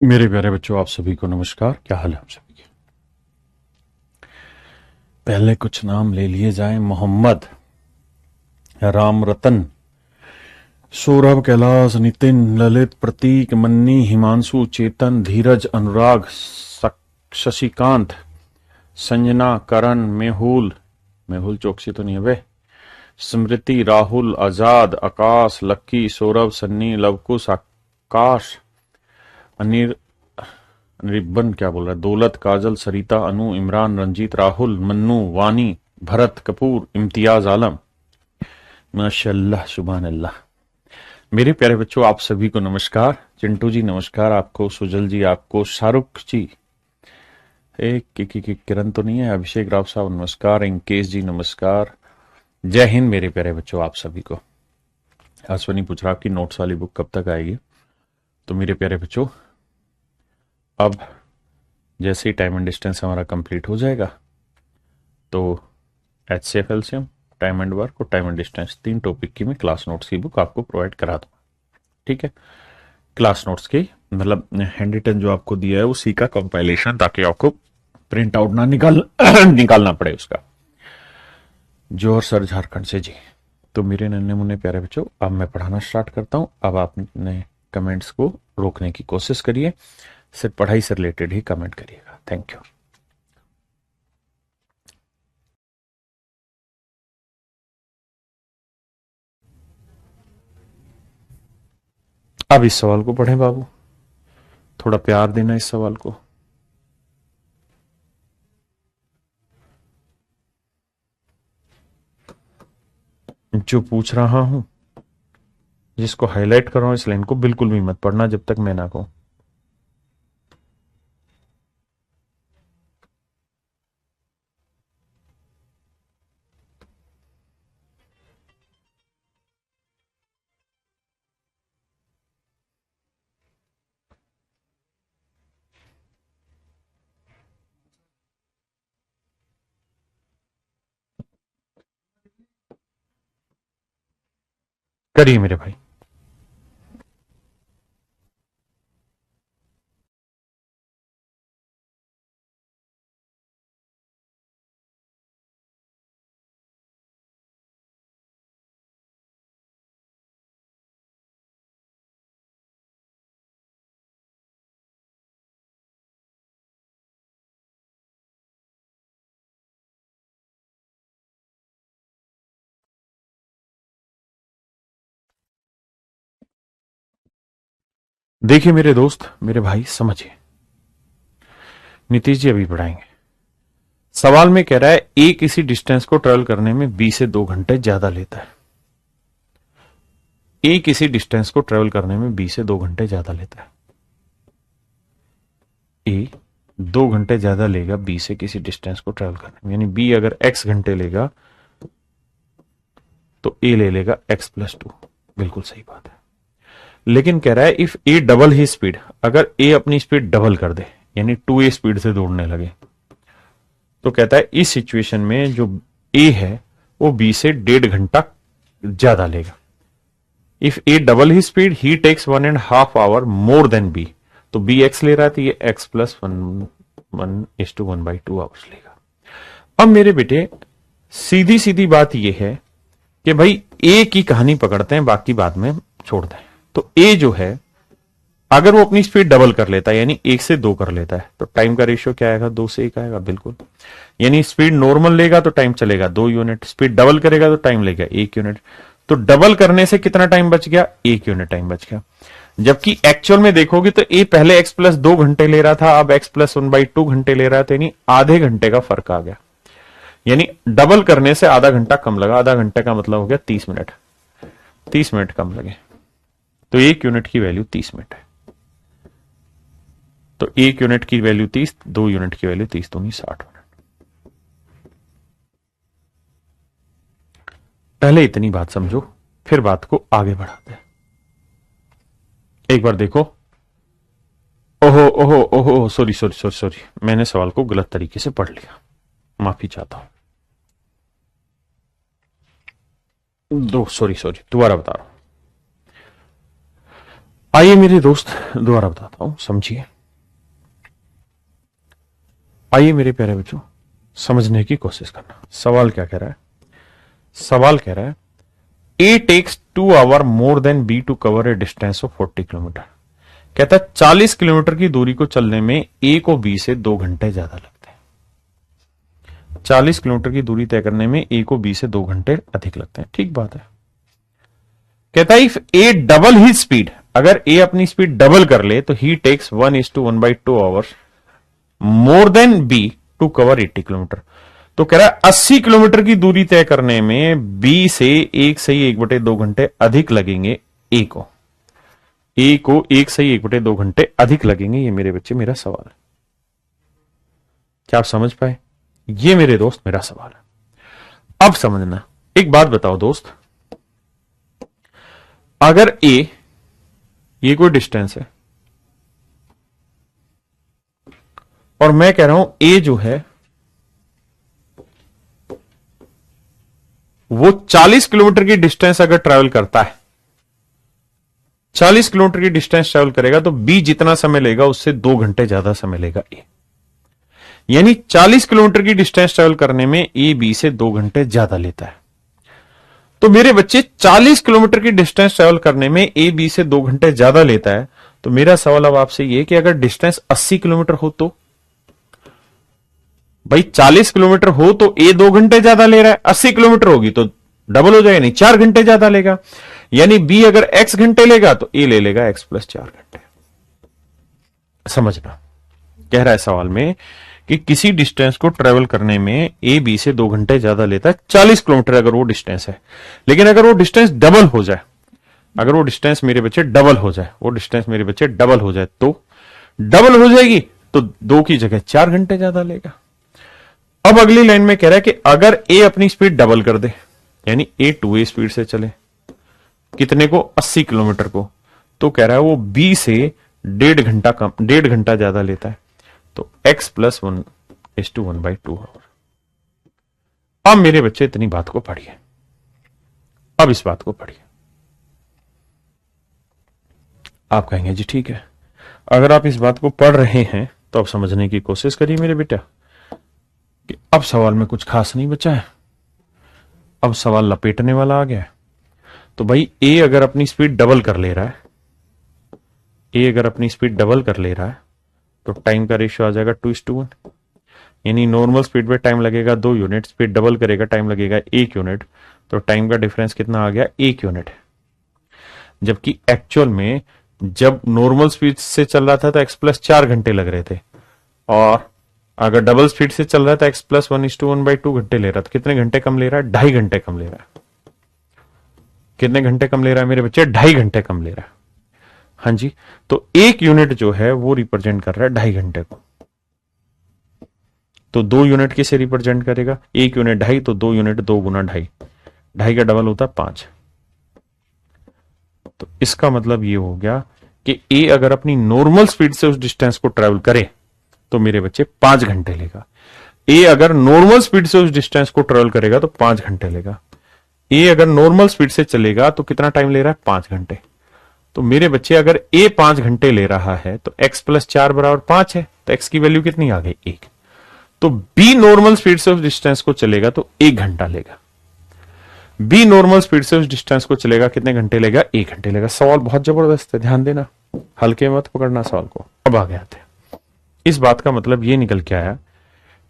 मेरे प्यारे बच्चों, आप सभी को नमस्कार। क्या हाल है आप सभी के? पहले कुछ नाम ले लिए जाएं। मोहम्मद, राम रतन, सौरभ, कैलाश, नितिन, ललित, प्रतीक, मन्नी, हिमांशु, चेतन, धीरज, अनुराग, शशिकांत, संजना, करण, मेहुल, मेहुल चौकसी तो नहीं है बे, स्मृति, राहुल, आजाद, आकाश, लक्की, सौरभ, सन्नी, लवकुश, आकाश, अनिर, रिब्बन क्या बोल रहा है, दौलत, काजल, सरिता, अनु, इमरान, रंजीत, राहुल, मन्नू, वानी, भरत, कपूर, इम्तियाज आलम। माशाल्लाह, सुभान अल्लाह। मेरे प्यारे बच्चों, आप सभी को नमस्कार। चिंटू जी नमस्कार आपको, सुजल जी आपको, शाहरुख जी, एक की किरण तो नहीं है, अभिषेक राव साहब नमस्कार, इंकेश जी नमस्कार। जय हिंद मेरे प्यारे बच्चों, आप सभी को। अश्वनी पूछ रहा आपकी नोट्स वाली बुक कब तक आएगी। तो मेरे प्यारे बच्चों, अब जैसे ही टाइम एंड डिस्टेंस हमारा कंप्लीट हो जाएगा तो HCF LCM, time and work और टाइम एंड डिस्टेंस, 3 टॉपिक की मैं क्लास नोट्स की बुक आपको प्रोवाइड करा दूंगा। ठीक है, क्लास नोट्स की मतलब हैंड रिटन जो आपको दिया है उसी का कंपाइलेशन, ताकि आपको प्रिंट आउट ना निकालना पड़े उसका। जोहर सर, झारखंड से जी। तो मेरे नन्हे मुन्ने प्यारे बच्चों, अब मैं पढ़ाना स्टार्ट करता हूं। अब आपने कमेंट्स को रोकने की कोशिश करिए, सिर्फ पढ़ाई से रिलेटेड ही कमेंट करिएगा। Thank you. अब इस सवाल को पढ़ें बाबू, थोड़ा प्यार देना इस सवाल को। जो पूछ रहा हूं, जिसको हाईलाइट कर रहा हूं, इस लाइन को बिल्कुल भी मत पढ़ना जब तक मैं ना कहूं। करिए मेरे भाई। देखिए मेरे दोस्त, मेरे भाई, समझिए। नीतीश जी अभी पढ़ाएंगे। सवाल में कह रहा है ए किसी डिस्टेंस को ट्रेवल करने में बी से 2 घंटे ज्यादा लेता है। ए किसी डिस्टेंस को ट्रेवल करने में बी से 2 घंटे ज्यादा लेता है। ए 2 घंटे ज्यादा लेगा बी से किसी डिस्टेंस को ट्रेवल करने में, यानी बी अगर x घंटे लेगा तो ए ले लेगा x+2। बिल्कुल सही बात है। लेकिन कह रहा है if A double he speed, अगर ए अपनी स्पीड डबल कर दे, यानी 2a स्पीड से दौड़ने लगे, तो कहता है इस सिचुएशन में जो ए है वो बी से 1.5 घंटा ज्यादा लेगा। If A double he speed he takes 1.5 hour more than B. तो बी एक्स ले रहा था, ये x+1:1 आवर्स लेगा। अब मेरे बेटे, सीधी सीधी बात यह है कि भाई ए की कहानी पकड़ते हैं, बाकी बाद में छोड़ दें। तो ए जो है, अगर वो अपनी स्पीड डबल कर लेता है, यानी 1 से 2 कर लेता है, तो टाइम का रेशियो क्या आएगा? 2 से 1 आएगा। बिल्कुल, यानी स्पीड नॉर्मल लेगा तो टाइम चलेगा 2 यूनिट, स्पीड डबल करेगा तो टाइम लेगा 1 यूनिट। तो डबल करने से कितना टाइम बच गया? 1 यूनिट टाइम बच गया। जबकि एक्चुअल में देखोगे तो ए पहले x+2 घंटे ले रहा था, अब x+1/2 घंटे ले रहा है, तो यानी आधे घंटे का फर्क आ गया। यानी डबल करने से आधा घंटा कम लगा। आधा घंटे का मतलब हो गया 30 मिनट। 30 मिनट कम लगे, तो 1 यूनिट की वैल्यू 30 मिनट है। तो 1 यूनिट की वैल्यू 30, 2 यूनिट की वैल्यू 30, तो नहीं 60 मिनट। पहले इतनी बात समझो, फिर बात को आगे बढ़ाते हैं। एक बार देखो। ओहो ओहो ओहो, सॉरी सॉरी सॉरी सॉरी, मैंने सवाल को गलत तरीके से पढ़ लिया, माफी चाहता हूं। दो सॉरी सॉरी, दोबारा बता रहा हूं। आइए मेरे दोस्त, दोबारा बताता हूं, समझिए। आइए मेरे प्यारे बच्चों, समझने की कोशिश करना। सवाल क्या कह रहा है? सवाल कह रहा है A takes 2 hour more than B to cover a distance of 40 kilometre. कहता है 40 किलोमीटर की दूरी को चलने में ए को बी से 2 घंटे ज्यादा लगते हैं। 40 किलोमीटर की दूरी तय करने में ए को बी से 2 घंटे अधिक लगते हैं। ठीक बात है। कहता है if A double he speed, अगर ए अपनी स्पीड डबल कर ले तो he takes 1:1/2 hours more than B to cover 80 kilometre. तो कह रहा है 80 किलोमीटर की दूरी तय करने में बी से 1/1/2 घंटे अधिक लगेंगे ए को। ए को 1/1/2 घंटे अधिक लगेंगे। ये मेरे बच्चे मेरा सवाल है। क्या आप समझ पाए? ये मेरे दोस्त मेरा सवाल है। अब समझना, एक बात बताओ दोस्त, अगर ए, ये कोई डिस्टेंस है और मैं कह रहा हूं ए जो है वो 40 किलोमीटर की डिस्टेंस अगर ट्रैवल करता है, 40 किलोमीटर की डिस्टेंस ट्रैवल करेगा तो बी जितना समय लेगा उससे 2 घंटे ज्यादा समय लेगा ए। यानी 40 किलोमीटर की डिस्टेंस ट्रैवल करने में ए बी से 2 घंटे ज्यादा लेता है। तो मेरे बच्चे 40 किलोमीटर की डिस्टेंस ट्रैवल करने में ए बी से 2 घंटे ज्यादा लेता है। तो मेरा सवाल अब आपसे यह कि अगर डिस्टेंस 80 किलोमीटर हो तो भाई 40 किलोमीटर हो तो ए 2 घंटे ज्यादा ले रहा है, 80 किलोमीटर होगी तो डबल हो जाएगा, नहीं 4 घंटे ज्यादा लेगा। यानी बी अगर x घंटे लेगा तो ए ले लेगा x + 4 घंटे। समझना, कह रहा है सवाल में कि किसी डिस्टेंस को ट्रेवल करने में ए बी से 2 घंटे ज्यादा लेता है, 40 किलोमीटर अगर वो डिस्टेंस है। लेकिन अगर वो डिस्टेंस डबल हो जाए, अगर वो डिस्टेंस मेरे बच्चे डबल हो जाए, वो डिस्टेंस मेरे बच्चे डबल हो जाए तो डबल हो जाएगी तो 2 की जगह 4 घंटे ज्यादा लेगा। अब अगली लाइन में कह रहा है कि अगर ए अपनी स्पीड डबल कर दे, यानी ए 2a स्पीड से चले, कितने को? 80 किलोमीटर को, तो कह रहा है वो बी से 1.5 घंटा ज्यादा लेता है। तो x + 1:1/2 आवर। अब मेरे बच्चे इतनी बात को पढ़िए, अब इस बात को पढ़िए। आप कहेंगे जी ठीक है, अगर आप इस बात को पढ़ रहे हैं तो अब समझने की कोशिश करिए मेरे बेटा कि अब सवाल में कुछ खास नहीं बचा है, अब सवाल लपेटने वाला आ गया है। तो भाई ए अगर अपनी स्पीड डबल कर ले रहा है, ए अगर अपनी स्पीड डबल कर ले रहा है तो टाइम का रेशियो आ जाएगा 2:1। यानी नॉर्मल स्पीड पे टाइम लगेगा 2 यूनिट, स्पीड डबल करेगा टाइम लगेगा 1 यूनिट। तो टाइम का डिफरेंस कितना आ गया? 1 यूनिट। जबकि एक्चुअल में जब नॉर्मल स्पीड से चल रहा था तो x + 4 घंटे लग रहे थे, और अगर डबल स्पीड से चल रहा था x + 1:1/2 घंटे ले रहा था। कितने घंटे कम ले रहा है? 2.5 घंटे कम ले रहा है। कितने घंटे कम ले रहा है मेरे बच्चे? 2.5 घंटे कम ले रहा है। हाँ जी, तो 1 यूनिट जो है वो रिप्रेजेंट कर रहा है 2.5 घंटे को। तो 2 यूनिट किसे रिप्रेजेंट करेगा? 1 यूनिट 2.5, तो 2 यूनिट 2 × 2.5, 2.5 का डबल होता है 5। तो इसका मतलब ये हो गया कि ए अगर अपनी नॉर्मल स्पीड से उस डिस्टेंस को ट्रेवल करे तो मेरे बच्चे 5 घंटे लेगा। ए अगर नॉर्मल स्पीड से उस डिस्टेंस को ट्रेवल करेगा तो 5 घंटे लेगा। ए अगर नॉर्मल स्पीड से चलेगा तो कितना टाइम ले रहा है? 5 घंटे। तो मेरे बच्चे अगर ए 5 घंटे ले रहा है तो x + 4 = 5 है, तो x की वैल्यू कितनी आ गई? 1। तो बी नॉर्मल स्पीड से उस डिस्टेंस को चलेगा तो 1 घंटा लेगा। बी नॉर्मल स्पीड से उस डिस्टेंस को चलेगा, कितने घंटे लेगा? 1 घंटे लेगा। सवाल बहुत जबरदस्त है, ध्यान देना, हल्के मत पकड़ना सवाल को। अब आगे आते हैं। इस बात का मतलब यह निकल के आया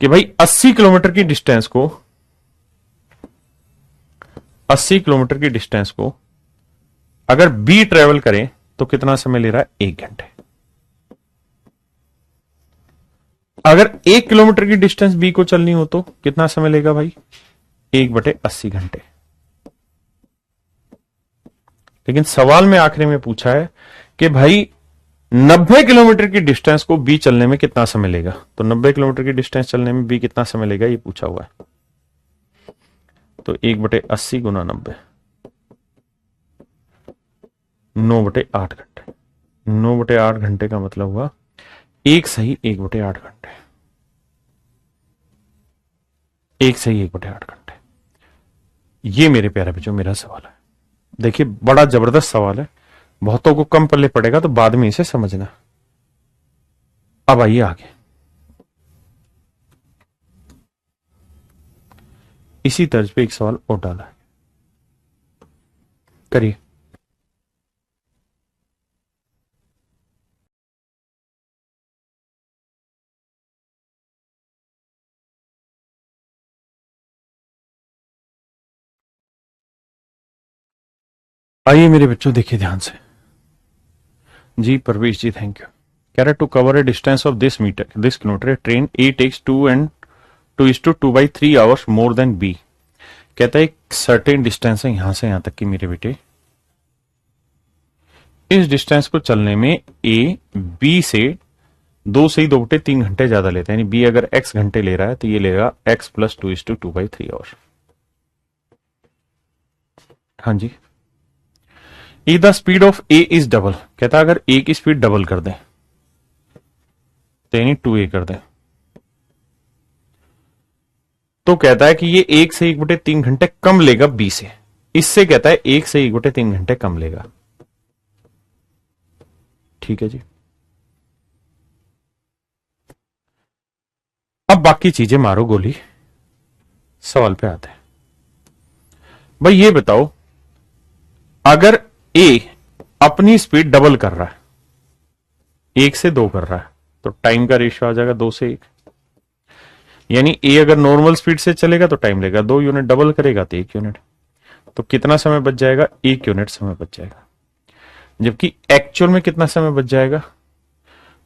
कि भाई 80 किलोमीटर की डिस्टेंस को, 80 किलोमीटर की डिस्टेंस को अगर बी ट्रेवल करें तो कितना समय ले रहा है? 1 घंटे। अगर 1 किलोमीटर की डिस्टेंस बी को चलनी हो तो कितना समय लेगा भाई? 1/80 घंटे। लेकिन सवाल में आखिरी में पूछा है कि भाई 90 किलोमीटर की डिस्टेंस को बी चलने में कितना समय लेगा। तो 90 किलोमीटर की डिस्टेंस चलने में बी कितना समय लेगा ये पूछा हुआ है। तो 1/80 × 90, 9/8 घंटे। 9/8 घंटे का मतलब हुआ 1/8 घंटे। 1/8 घंटे। ये मेरे प्यारे बच्चों मेरा सवाल है। देखिए बड़ा जबरदस्त सवाल है, बहुतों को कम पल्ले पड़ेगा तो बाद में इसे समझना। अब आइए आगे। इसी तर्ज पे एक सवाल और डाला है, करिए। आइए मेरे बच्चों, देखिए ध्यान से। जी परवेश जी, थैंक यू। कह रहा to cover a distance of this kilometre train A takes 2:2 more than B. कहता है एक सर्टेन डिस्टेंस है यहां से यहां तक की मेरे बेटे, इस डिस्टेंस को चलने में ए बी से 2 से 2/3 घंटे ज्यादा लेता है, यानी बी अगर x घंटे ले रहा है तो ये लेगा x+2:2/3 आवर्स। हाँ जी। ई the speed of A is double, कहता है अगर ए की स्पीड डबल कर दें तो यानी 2a कर दें, तो कहता है कि ये 1 से 1/3 घंटे कम लेगा बी से। इससे कहता है 1 से 1/3 घंटे कम लेगा। ठीक है जी। अब बाकी चीजें मारो गोली, सवाल पे आते हैं। भाई ये बताओ, अगर ए अपनी स्पीड डबल कर रहा है, 1 से 2 कर रहा है, तो टाइम का रेशियो आ जाएगा 2 से 1। यानी ए अगर नॉर्मल स्पीड से चलेगा तो टाइम लेगा 2 यूनिट, डबल करेगा तो 1 यूनिट। तो कितना समय बच जाएगा? 1 यूनिट समय बच जाएगा। जबकि एक्चुअल में कितना समय बच जाएगा?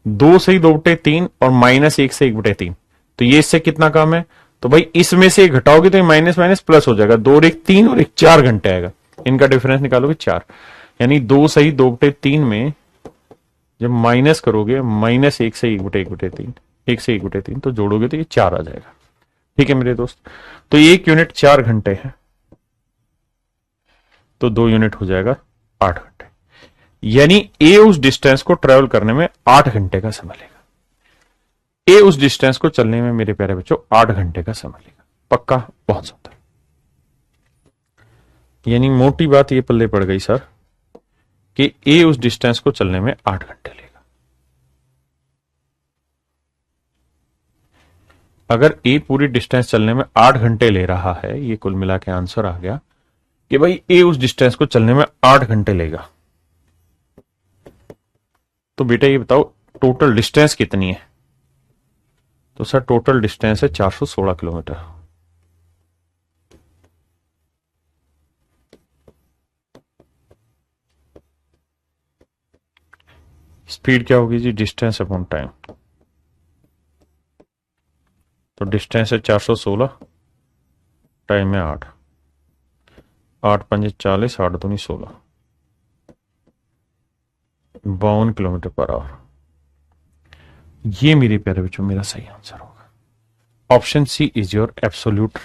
2 से 2/3 और -1 से 1/3। तो ये इससे कितना कम है? तो भाई इसमें से घटाओगे तो माइनस माइनस प्लस हो जाएगा, 2 और 1 3 और 1 4 घंटे आएगा। इनका डिफरेंस निकालोगे 4, यानी 2 से 2/3 में जब माइनस करोगे -1 से 1/3, 1 से 1/3 तो जोड़ोगे तो ये 4 आ जाएगा। ठीक है मेरे दोस्त, तो 1 यूनिट 4 घंटे है, तो 2 यूनिट हो जाएगा 8 घंटे। यानी ए उस डिस्टेंस को ट्रेवल करने में 8 घंटे का समय लेगा। ए उस डिस्टेंस को चलने में मेरे प्यारे बच्चों 8 घंटे का समय लेगा। पक्का? बहुत सुंदर। यानी मोटी बात ये पल्ले पड़ गई सर कि ए उस डिस्टेंस को चलने में 8 घंटे लेगा। अगर ए पूरी डिस्टेंस चलने में 8 घंटे ले रहा है, ये कुल मिला के आंसर आ गया कि भाई ए उस डिस्टेंस को चलने में 8 घंटे लेगा। तो बेटा ये बताओ टोटल डिस्टेंस कितनी है? तो सर टोटल डिस्टेंस है 416 किलोमीटर। स्पीड क्या होगी जी? Distance upon time. तो डिस्टेंस है 416, टाइम है 8, 8×5 = 40, 8×2 = 16, 52 किलोमीटर पर आवर। ये मेरे प्यारे बच्चों मेरा सही आंसर होगा। Option C is your absolute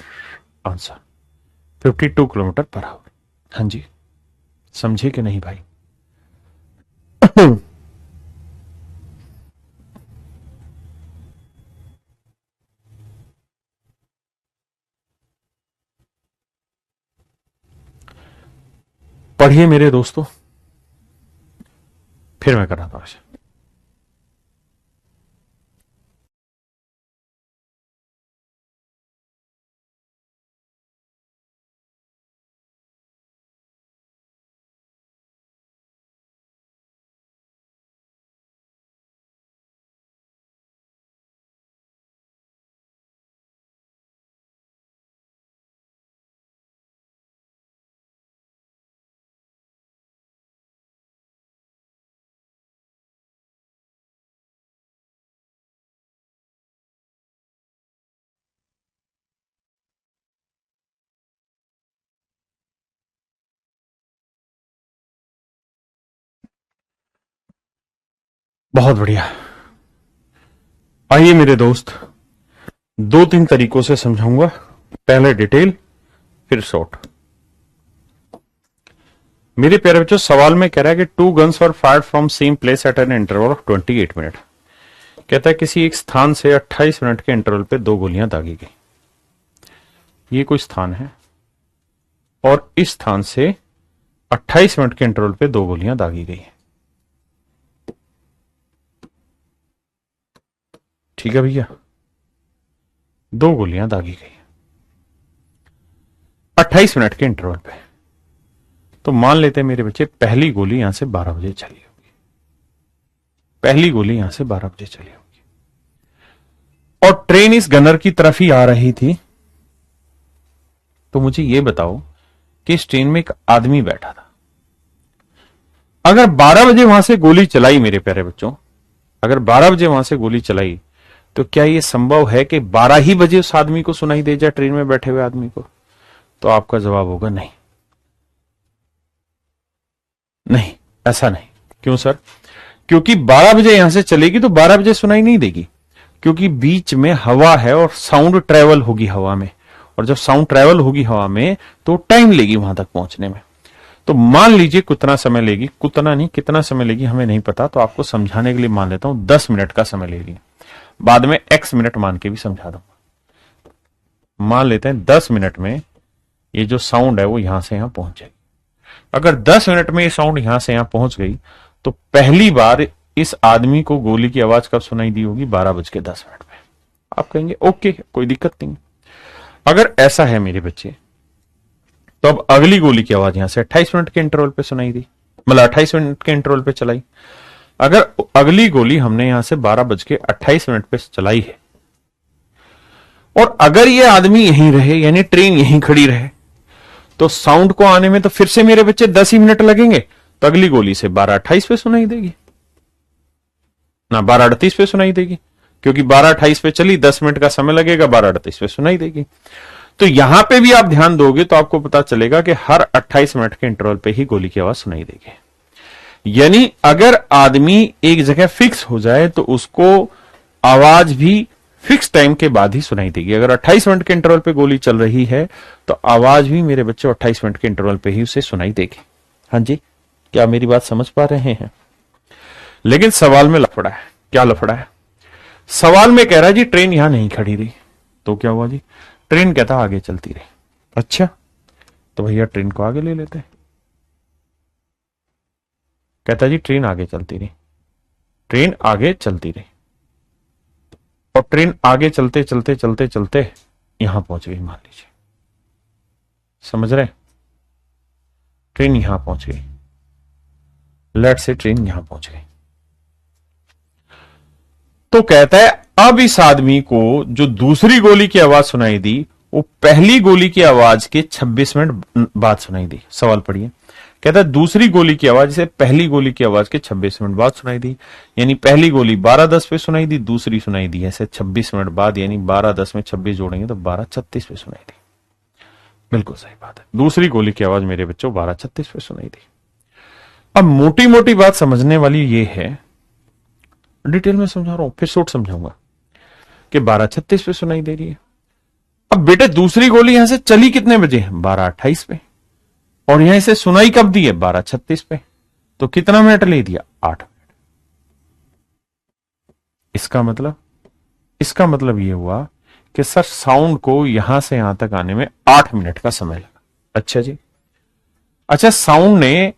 answer, 52 kilometre per hour. हाँ जी, समझे कि नहीं भाई? पढ़िए मेरे दोस्तों, फिर मैं कराता हूं इसे। बहुत बढ़िया। आइए मेरे दोस्त, 2-3 तरीकों से समझाऊंगा। पहले डिटेल, फिर शॉर्ट। मेरे प्यारे बच्चों, सवाल में कह रहा है कि 2 guns were fired from same place at an interval of 28 minute. कहता है किसी एक स्थान से 28 मिनट के इंटरवल पे 2 गोलियां दागी गई। ये कोई स्थान है और इस स्थान से 28 मिनट के इंटरवल पे 2 गोलियां दागी गई। ठीक है भैया, 2 गोलियां दागी गई। 28 मिनट के इंटरवल पे। तो मान लेते हैं मेरे बच्चे पहली गोली यहां से 12 बजे चली होगी, पहली गोली यहां से 12 बजे चली होगी और ट्रेन इस गनर की तरफ ही आ रही थी। तो मुझे यह बताओ कि इस ट्रेन में एक आदमी बैठा था। अगर 12 बजे वहां से गोली चलाई मेरे प्यारे बच्चों, अगर 12 बजे वहां से गोली चलाई तो क्या यह संभव है कि 12 ही बजे उस आदमी को सुनाई दे जाए, ट्रेन में बैठे हुए आदमी को? तो आपका जवाब होगा नहीं, नहीं, ऐसा नहीं। क्यों सर? क्योंकि 12 बजे यहां से चलेगी तो 12 बजे सुनाई नहीं देगी, क्योंकि बीच में हवा है और साउंड ट्रेवल होगी हवा में, और जब साउंड ट्रेवल होगी हवा में तो टाइम लेगी वहां तक पहुंचने में। तो मान लीजिए कितना समय लेगी, कितना नहीं, कितना समय लेगी हमें नहीं पता, तो आपको समझाने के लिए मान लेता हूं 10 मिनट का समय लेगी। बाद में x मिनट मान के भी समझा दूंगा। मान लेते हैं 10 मिनट में ये जो साउंड है वो यहां से यहां पहुंच जाएगी। अगर 10 मिनट में ये साउंड यहां से यहां पहुंच गई तो पहली बार इस आदमी को गोली की आवाज कब सुनाई दी होगी? 12:10 में। आप कहेंगे ओके, कोई दिक्कत नहीं। अगर ऐसा है मेरे बच्चे, तो अब अगली गोली की आवाज यहां से 28 मिनट के इंटरवल पे सुनाई दी, मतलब 28 मिनट के इंटरवल पे चलाई। अगर अगली गोली हमने यहां से 12:28 पे चलाई है और अगर ये आदमी यहीं रहे, यानी ट्रेन यहीं खड़ी रहे, तो साउंड को आने में तो फिर से मेरे बच्चे 10 ही मिनट लगेंगे। तो अगली गोली से 12:28 पे सुनाई देगी ना, 12:38 पे सुनाई देगी, क्योंकि 12:28 पे चली, 10 मिनट का समय लगेगा, 12:38 पे सुनाई देगी। तो यहां पे भी आप ध्यान दोगे तो आपको पता चलेगा कि हर 28 मिनट के इंटरवल पे ही गोली की आवाज सुनाई देगी। यानी अगर आदमी एक जगह फिक्स हो जाए तो उसको आवाज भी फिक्स टाइम के बाद ही सुनाई देगी। अगर 28 मिनट के इंटरवल पे गोली चल रही है तो आवाज भी मेरे बच्चों 28 मिनट के इंटरवल पे ही उसे सुनाई देगी। हाँ जी, क्या मेरी बात समझ पा रहे हैं? लेकिन सवाल में लफड़ा है। क्या लफड़ा है? सवाल में कह रहा है जी ट्रेन यहां नहीं खड़ी रही, तो क्या हुआ जी? ट्रेन कहता आगे चलती रही। अच्छा, तो भैया ट्रेन को आगे ले लेते हैं। कहता जी ट्रेन आगे चलती रही, ट्रेन आगे चलती रही, और ट्रेन आगे चलते चलते चलते चलते यहां पहुंच गई। मान लीजिए, समझ रहे? ट्रेन यहां पहुंच गई, लेट से ट्रेन यहां पहुंच गई। तो कहता है अब इस आदमी को जो दूसरी गोली की आवाज सुनाई दी वो पहली गोली की आवाज के 26 मिनट बाद सुनाई दी। सवाल पढ़िए, कहता है दूसरी गोली की आवाज इसे पहली गोली की आवाज के 26 मिनट बाद सुनाई दी। यानी पहली गोली 12:10 पे सुनाई दी, दूसरी सुनाई दी ऐसे 26 मिनट बाद, यानी 12:10 में 26 जोड़ेंगे तो 12:36 पे सुनाई दी। बिल्कुल सही बात है, दूसरी गोली की आवाज मेरे बच्चों 12:36 पे सुनाई दी। अब मोटी मोटी बात समझने वाली ये है, डिटेल में समझा रहा हूं, फिर शॉर्ट समझाऊंगा कि 12:36 पे सुनाई दे रही है। अब बेटे दूसरी गोली यहां से चली कितने बजे? 12:28 पे, और यहां से सुनाई कब दी है? 12:36 पे। तो कितना मिनट ले दिया? 8 मिनट। इसका मतलब यह हुआ कि सर साउंड को यहां से यहां तक आने में 8 मिनट का समय लगा। अच्छा जी, अच्छा साउंड ने,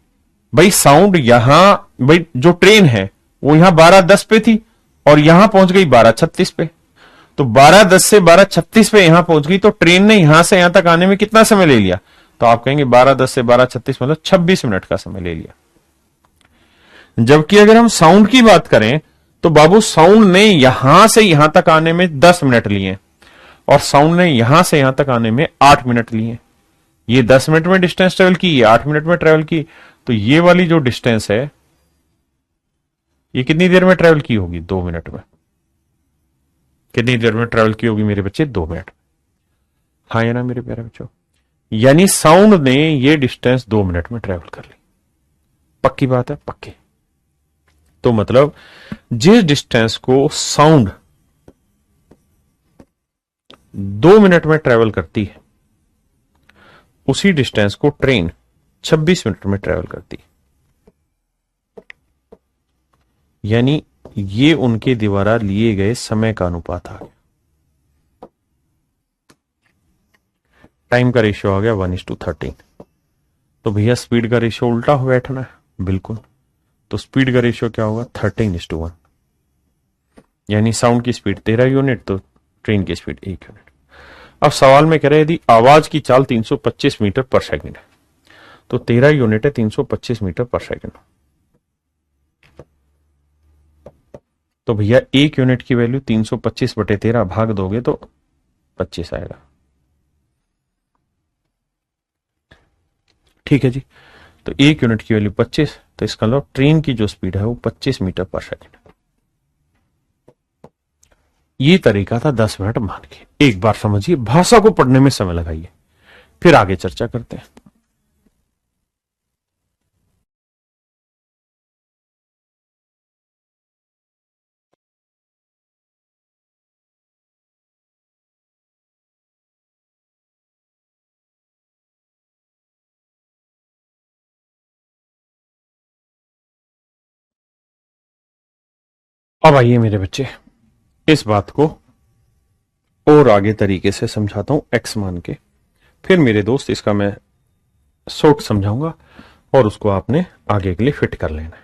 भाई साउंड यहां, भाई जो ट्रेन है वो यहां 12:10 पे थी और यहां पहुंच गई 12:36 पे, तो 12:10 से 12:36 पे यहां पहुंच गई, तो ट्रेन ने यहां से यहां तक आने में कितना समय ले लिया? तो आप कहेंगे 12:10 से 12:36 मतलब 26 मिनट का समय ले लिया। जबकि अगर हम साउंड की बात करें तो बाबू साउंड ने यहां से यहां तक आने में 10 मिनट लिए और साउंड ने यहां से यहां तक आने में 8 मिनट लिए। ये 10 मिनट में डिस्टेंस ट्रेवल की, ये 8 मिनट में ट्रेवल की, तो ये वाली जो डिस्टेंस है ये कितनी देर में ट्रेवल की होगी? 2 मिनट में। कितनी देर में ट्रेवल की होगी मेरे बच्चे? 2 मिनट। हाँ या ना मेरे प्यारे बच्चों? यानी साउंड ने ये डिस्टेंस 2 मिनट में ट्रेवल कर ली। पक्की बात है? पक्की। तो मतलब जिस डिस्टेंस को साउंड 2 मिनट में ट्रेवल करती है उसी डिस्टेंस को ट्रेन 26 मिनट में ट्रेवल करती है। यानी ये उनके द्वारा लिए गए समय का अनुपात आ गया, टाइम का रेशियो आ गया 1:13। तो भैया स्पीड का रेशियो उल्टा हो बैठना है। बिल्कुल, तो स्पीड का रेशियो क्या होगा? 13:1। यानी साउंड की स्पीड 13 यूनिट तो ट्रेन की स्पीड 1 यूनिट। अब सवाल में कह रहे हैं यदि आवाज की चाल 325 मीटर पर सेकंड है तो 13 यूनिट है 325 मीटर पर सेकंड। तो भैया एक यूनिट की वैल्यू 325 बटे 13 भाग दोगे तो 25 आएगा। ठीक है जी। तो एक यूनिट की वैल्यू 25, तो इसका मतलब ट्रेन की जो स्पीड है वो 25 मीटर पर सेकंड। ये तरीका था 10 मिनट मान के। एक बार समझिए, भाषा को पढ़ने में समय लगाइए, फिर आगे चर्चा करते हैं। अब आइए मेरे बच्चे, इस बात को और आगे तरीके से समझाता हूं एक्स मान के। फिर मेरे दोस्त इसका मैं शॉर्ट समझाऊंगा और उसको आपने आगे के लिए फिट कर लेना है।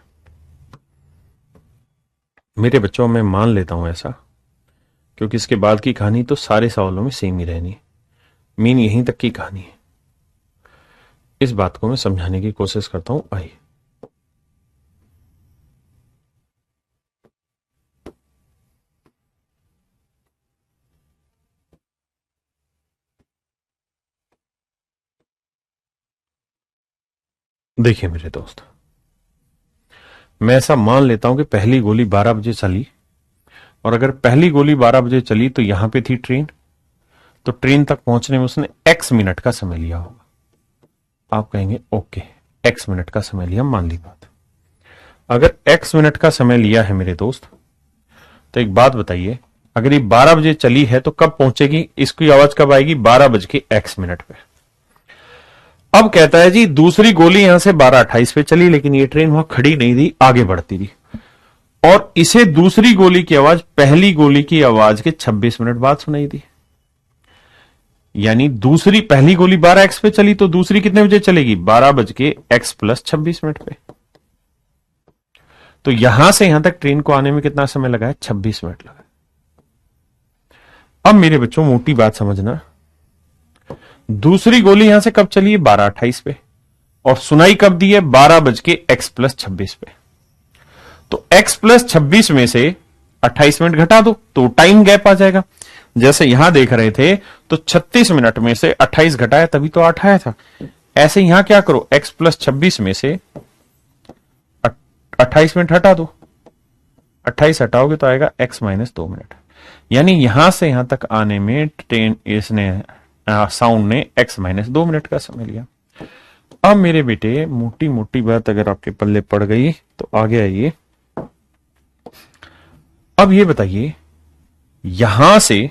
मेरे बच्चों में मान लेता हूं ऐसा, क्योंकि इसके बाद की कहानी तो सारे सवालों में सेम ही रहनी है, मीन यहीं तक की कहानी है। इस बात को मैं समझाने की कोशिश करता हूं। आइए, देखिए मेरे दोस्त, मैं ऐसा मान लेता हूं कि पहली गोली 12 बजे चली, और अगर पहली गोली 12 बजे चली तो यहां पे थी ट्रेन, तो ट्रेन तक पहुंचने में उसने x मिनट का समय लिया होगा। आप कहेंगे ओके, x मिनट का समय लिया, मान ली बात। अगर x मिनट का समय लिया है मेरे दोस्त, तो एक बात बताइए, अगर ये 12 बजे चली है तो कब पहुंचेगी? इसकी आवाज कब आएगी? 12 बज के x मिनट पे। अब कहता है जी दूसरी गोली यहां से 12:28 पे चली, लेकिन ये ट्रेन वहां खड़ी नहीं थी, आगे बढ़ती रही, और इसे दूसरी गोली की आवाज पहली गोली की आवाज के 26 मिनट बाद सुनाई दी। यानी दूसरी पहली गोली 12x पे चली तो दूसरी कितने बजे चलेगी? 12 बज के x प्लस 26 मिनट पे। तो यहां से यहां तक ट्रेन को आने में कितना समय लगा है? 26 मिनट लगा। अब मेरे बच्चों मोटी बात समझना, दूसरी गोली यहां से कब चली है? 12:28 पे, और सुनाई कब दी है? 12 बज के x प्लस 26 पे। तो x प्लस 26 में से 28 मिनट घटा दो तो टाइम गैप आ जाएगा। जैसे यहां देख रहे थे तो 36 मिनट में से 28 घटाया तभी तो 8 आया था। ऐसे यहां क्या करो, x प्लस 26 में से 28 मिनट हटा दो, 28 हटाओगे तो आएगा x माइनस 2 मिनट। यानी यहां से यहां तक आने में ट्रेन इसने साउंड ने x माइनस 2 मिनट का समय लिया। अब मेरे बेटे मोटी मोटी बात अगर आपके पल्ले पड़ गई तो आगे आइए। अब ये बताइए, यहां से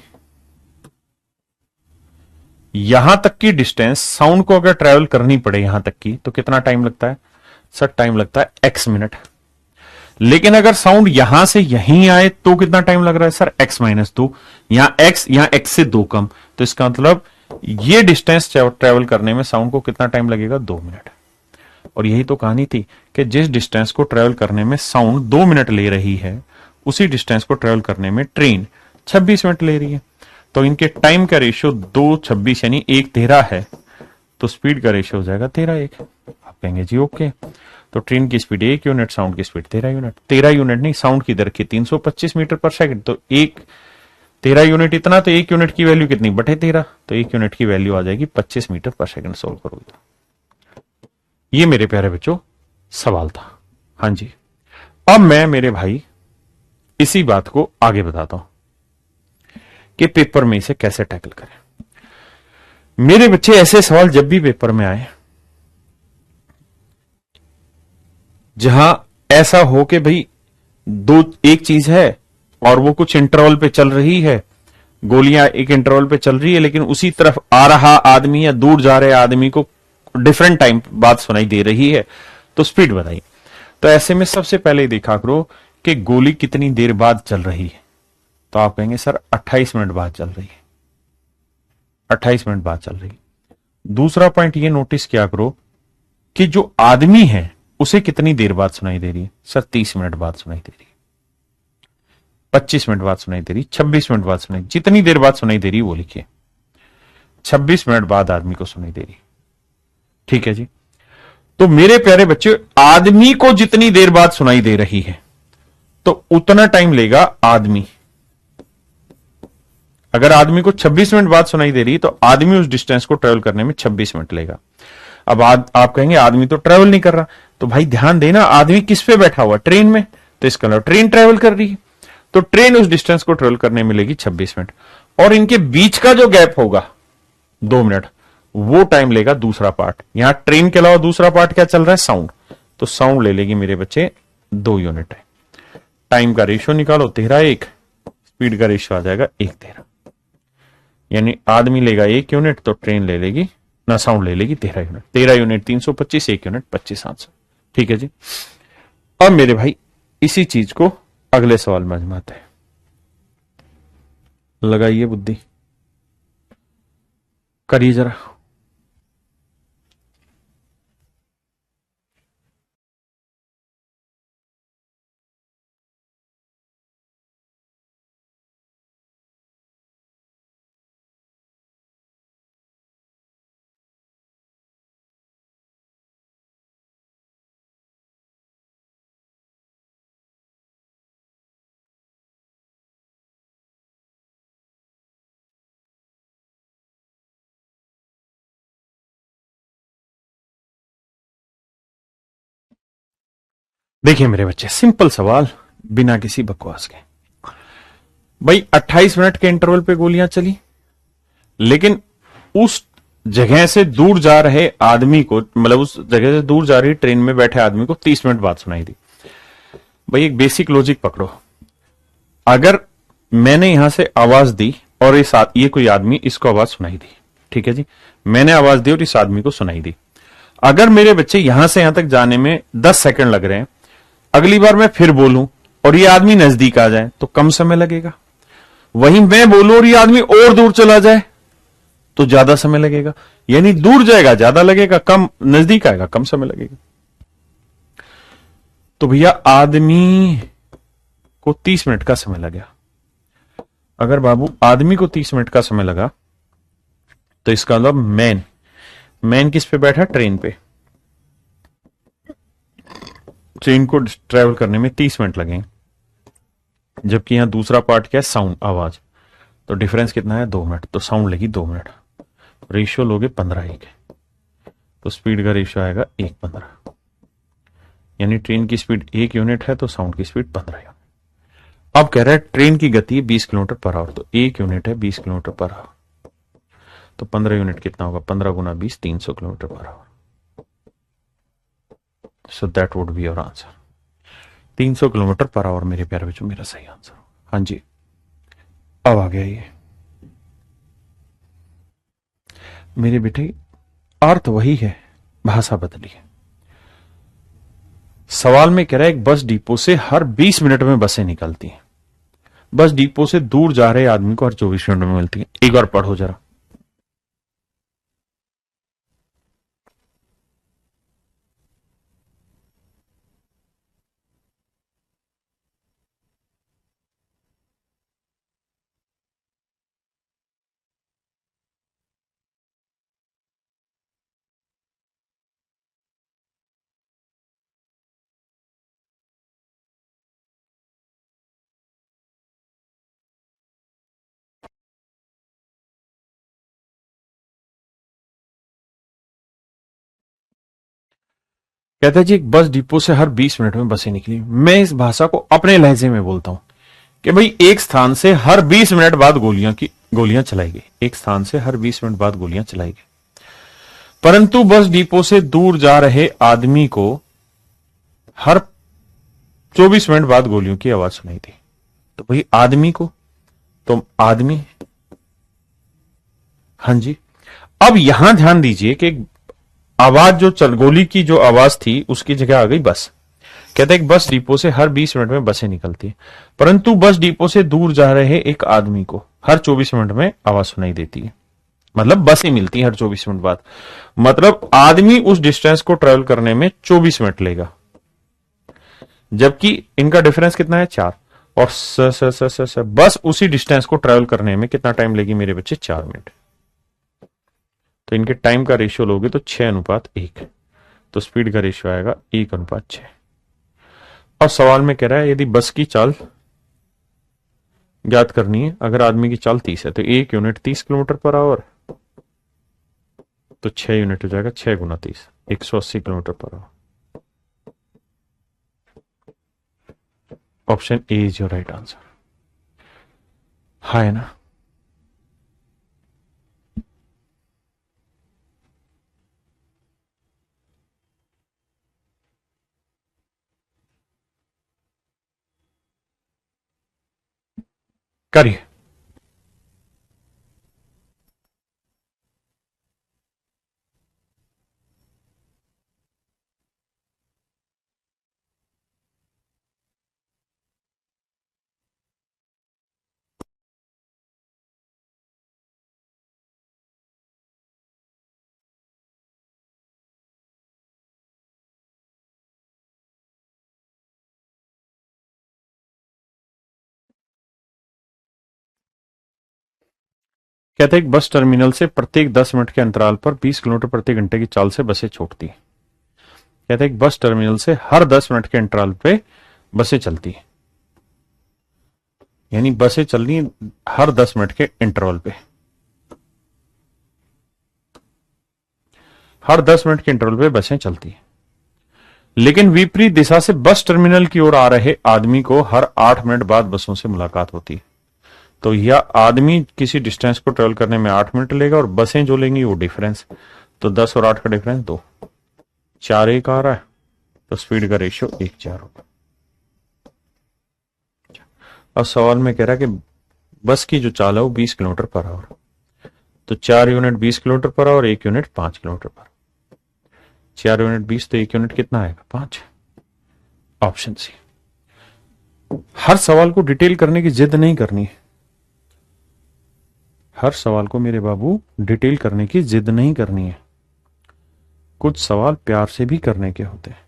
यहां तक की डिस्टेंस साउंड को अगर ट्रेवल करनी पड़े यहां तक की तो कितना टाइम लगता है? सर टाइम लगता है x मिनट। लेकिन अगर साउंड यहां से यहीं आए तो कितना टाइम लग रहा है? Sir x minus 2। यहां x से 2 कम, तो इसका मतलब ये डिस्टेंस ट्रेवल करने में साउंड को कितना टाइम लगेगा? 2 मिनट। और यही तो कहानी थी कि जिस डिस्टेंस को ट्रेवल करने में साउंड 2 मिनट ले रही है, उसी डिस्टेंस को ट्रेवल करने में ट्रेन 26 मिनट ले रही है। तो इनके टाइम का रेशियो 2:26 यानी 1:13 है, तो स्पीड का रेशियो हो जाएगा 13:1। आप कहेंगे जी ओके, तो ट्रेन की स्पीड 1 यूनिट, साउंड की स्पीड 13 यूनिट। 13 यूनिट नहीं, साउंड की दर की 325 मीटर पर सेकंड, तो 13 यूनिट इतना, तो 1 यूनिट की वैल्यू कितनी? बटे 13, तो 1 यूनिट की वैल्यू आ जाएगी 25 मीटर पर सेकंड। सोल्व करोगे। ये मेरे प्यारे बच्चों सवाल था। हां जी, अब मैं मेरे भाई इसी बात को आगे बताता हूं कि पेपर में इसे कैसे टैकल करें। मेरे बच्चे ऐसे सवाल जब भी पेपर में आए जहां ऐसा हो कि भाई एक चीज है और वो कुछ इंटरवल पे चल रही है, गोलियां एक इंटरवल पे चल रही है, लेकिन उसी तरफ आ रहा आदमी या दूर जा रहे आदमी को डिफरेंट टाइम बात सुनाई दे रही है, तो स्पीड बताइए। तो ऐसे में सबसे पहले देखा करो कि गोली कितनी देर बाद चल रही है। तो आप कहेंगे सर 28 मिनट बाद चल रही है, 28 मिनट बाद चल रही है। दूसरा पॉइंट ये नोटिस किया करो कि जो आदमी है उसे कितनी देर बाद सुनाई दे रही है। सर 30 मिनट बाद सुनाई दे रही है, 25 मिनट बाद सुनाई दे रही, 26 मिनट बाद सुनाई, जितनी देर बाद सुनाई दे रही है वो लिखिए। 26 मिनट बाद आदमी को सुनाई दे रही। ठीक है जी। तो मेरे प्यारे बच्चे, आदमी को जितनी देर बाद सुनाई दे रही है तो उतना टाइम लेगा आदमी। अगर आदमी को 26 मिनट बाद सुनाई दे रही है तो आदमी उस डिस्टेंस को ट्रेवल करने में 26 मिनट लेगा। अब आप कहेंगे आदमी तो ट्रेवल नहीं कर रहा, तो भाई ध्यान देना, आदमी किस पे बैठा हुआ? ट्रेन में। तो इसका मतलब ट्रेन ट्रेवल कर रही है, तो ट्रेन उस डिस्टेंस को ट्रेवल करने में लेगी 26 मिनट, और इनके बीच का जो गैप होगा 2 मिनट, वो टाइम लेगा दूसरा पार्ट। यहां ट्रेन के अलावा दूसरा पार्ट क्या चल रहा है? साउंड। तो साउंड ले लेगी मेरे बच्चे 2 यूनिट है। टाइम का रेशियो निकालो, 13:1, स्पीड का रेशियो आ जाएगा 1:13, यानी आदमी लेगा 1 यूनिट तो ट्रेन ले लेगी ना, साउंड ले लेगी 13 यूनिट। 13 unit 325, 1 unit 25/700। ठीक है जी। अब मेरे भाई इसी चीज को अगले सवाल में आजमाते हैं। लगाइए बुद्धि, करिए जरा। देखिए मेरे बच्चे, सिंपल सवाल, बिना किसी बकवास के। भाई 28 मिनट के इंटरवल पे गोलियां चली, लेकिन उस जगह से दूर जा रहे आदमी को, मतलब उस जगह से दूर जा रही ट्रेन में बैठे आदमी को 30 मिनट बाद सुनाई दी। भाई एक बेसिक लॉजिक पकड़ो, अगर मैंने यहां से आवाज दी और ये कोई आदमी, इसको आवाज सुनाई दी, ठीक है जी, मैंने आवाज दी और इस आदमी को सुनाई दी। अगर मेरे बच्चे यहां से यहां तक जाने में 10 सेकंड लग रहे हैं, अगली बार मैं फिर बोलूं और ये आदमी नजदीक आ जाए तो कम समय लगेगा। वहीं मैं बोलूं और ये आदमी और दूर चला जाए तो ज्यादा समय लगेगा। यानी दूर जाएगा ज्यादा लगेगा, कम नजदीक आएगा कम समय लगेगा। तो भैया आदमी को 30 मिनट का समय लगा। अगर बाबू आदमी को 30 मिनट का समय लगा तो इसका मतलब मैन किस पे बैठा? ट्रेन पे। ट्रेन को ट्रेवल करने में 30 मिनट लगेंगे, जबकि यहां दूसरा पार्ट क्या है? साउंड, आवाज। तो डिफरेंस कितना है? 2 मिनट। तो साउंड लेगी 2 मिनट। रेशियो लोगे 15:1, तो स्पीड का रेशियो आएगा 1:15, यानी ट्रेन की स्पीड 1 यूनिट है तो साउंड की स्पीड 15 यूनिट। अब कह रहा है ट्रेन की गति 20 किलोमीटर पर आवर, तो 1 यूनिट है 20 किलोमीटर पर आवर, तो 15 यूनिट कितना होगा? 15 गुना 20, 300 kilometre per our. So that would be your answer. 300 kilometre per our मेरे प्यारे बच्चों, मेरा सही आंसर। हाँ जी, अब आ गया ये मेरे बेटे, अर्थ वही है, भाषा बदली है। सवाल में कह रहा है एक बस डिपो से हर 20 मिनट में बसें निकलती हैं। बस डिपो से दूर जा रहे आदमी को हर 24 मिनट में मिलती है। एक बार पढ़ो जरा। कहता है जी एक बस डिपो से हर 20 मिनट में बसें निकली। मैं इस भाषा को अपने लहजे में बोलता हूं कि भाई एक स्थान से हर 20 मिनट बाद गोलियां चलाई गई। एक स्थान से हर 20 मिनट बाद गोलियां चलाई गई, परंतु बस डिपो से दूर जा रहे आदमी को हर 24 मिनट बाद गोलियों की आवाज सुनाई दी। तो भाई आदमी को, तो आदमी, हाँ जी। अब यहां ध्यान दीजिए कि आवाज जो गोली की जो आवाज थी उसकी जगह आ गई बस। कहते हैं बस डिपो से हर 20 मिनट में बसें निकलती है, परंतु बस डिपो से दूर जा रहे एक आदमी को हर 24 मिनट में आवाज सुनाई देती है। मतलब बसें मिलती हैं हर 24 मिनट बाद, मतलब आदमी उस डिस्टेंस को ट्रेवल करने में 24 मिनट लेगा, जबकि इनका डिफरेंस कितना है? 4। और बस उसी डिस्टेंस को ट्रेवल करने में कितना टाइम लेगी मेरे बच्चे? 4 मिनट। तो इनके टाइम का रेशियो लोगे तो 6:1, तो स्पीड का रेशियो आएगा 1:6। और सवाल में कह रहा है यदि बस की चाल ज्ञात करनी है, अगर आदमी की चाल 30 है तो 1 यूनिट 30 किलोमीटर पर आवर, तो 6 यूनिट हो जाएगा 6 गुना 30, 180 kilometre per our. Option A is your right answer. हाँ है ना। करिए। कहते हैं एक बस टर्मिनल से प्रत्येक 10 मिनट के अंतराल पर 20 किलोमीटर प्रति घंटे की चाल से बसें छूटती है। कहते हैं एक बस टर्मिनल से हर 10 मिनट के अंतराल पे बसें चलती है, यानी बसें चल रही हर 10 मिनट के इंटरवल पे, हर 10 मिनट के इंटरवल पे बसें चलती है। लेकिन विपरीत दिशा से बस टर्मिनल की ओर आ रहे आदमी को हर 8 मिनट बाद बसों से मुलाकात होती है। तो यह आदमी किसी डिस्टेंस को ट्रेवल करने में 8 मिनट लेगा और बसें जो लेंगी वो डिफरेंस, तो 10 और 8 का डिफरेंस 2, 4 1 आ रहा है, तो स्पीड का रेशियो 1:4 होगा। अब सवाल में कह रहा है कि बस की जो चाल है वो 20 किलोमीटर पर आवर, तो 4 unit 20 kilometre per our, 1 unit 5 kilometre पर, 4 यूनिट 20 तो 1 यूनिट कितना आएगा 5। Option C. हर सवाल को डिटेल करने की जिद नहीं करनी है, हर सवाल को मेरे बाबू डिटेल करने की जिद नहीं करनी है, कुछ सवाल प्यार से भी करने के होते हैं।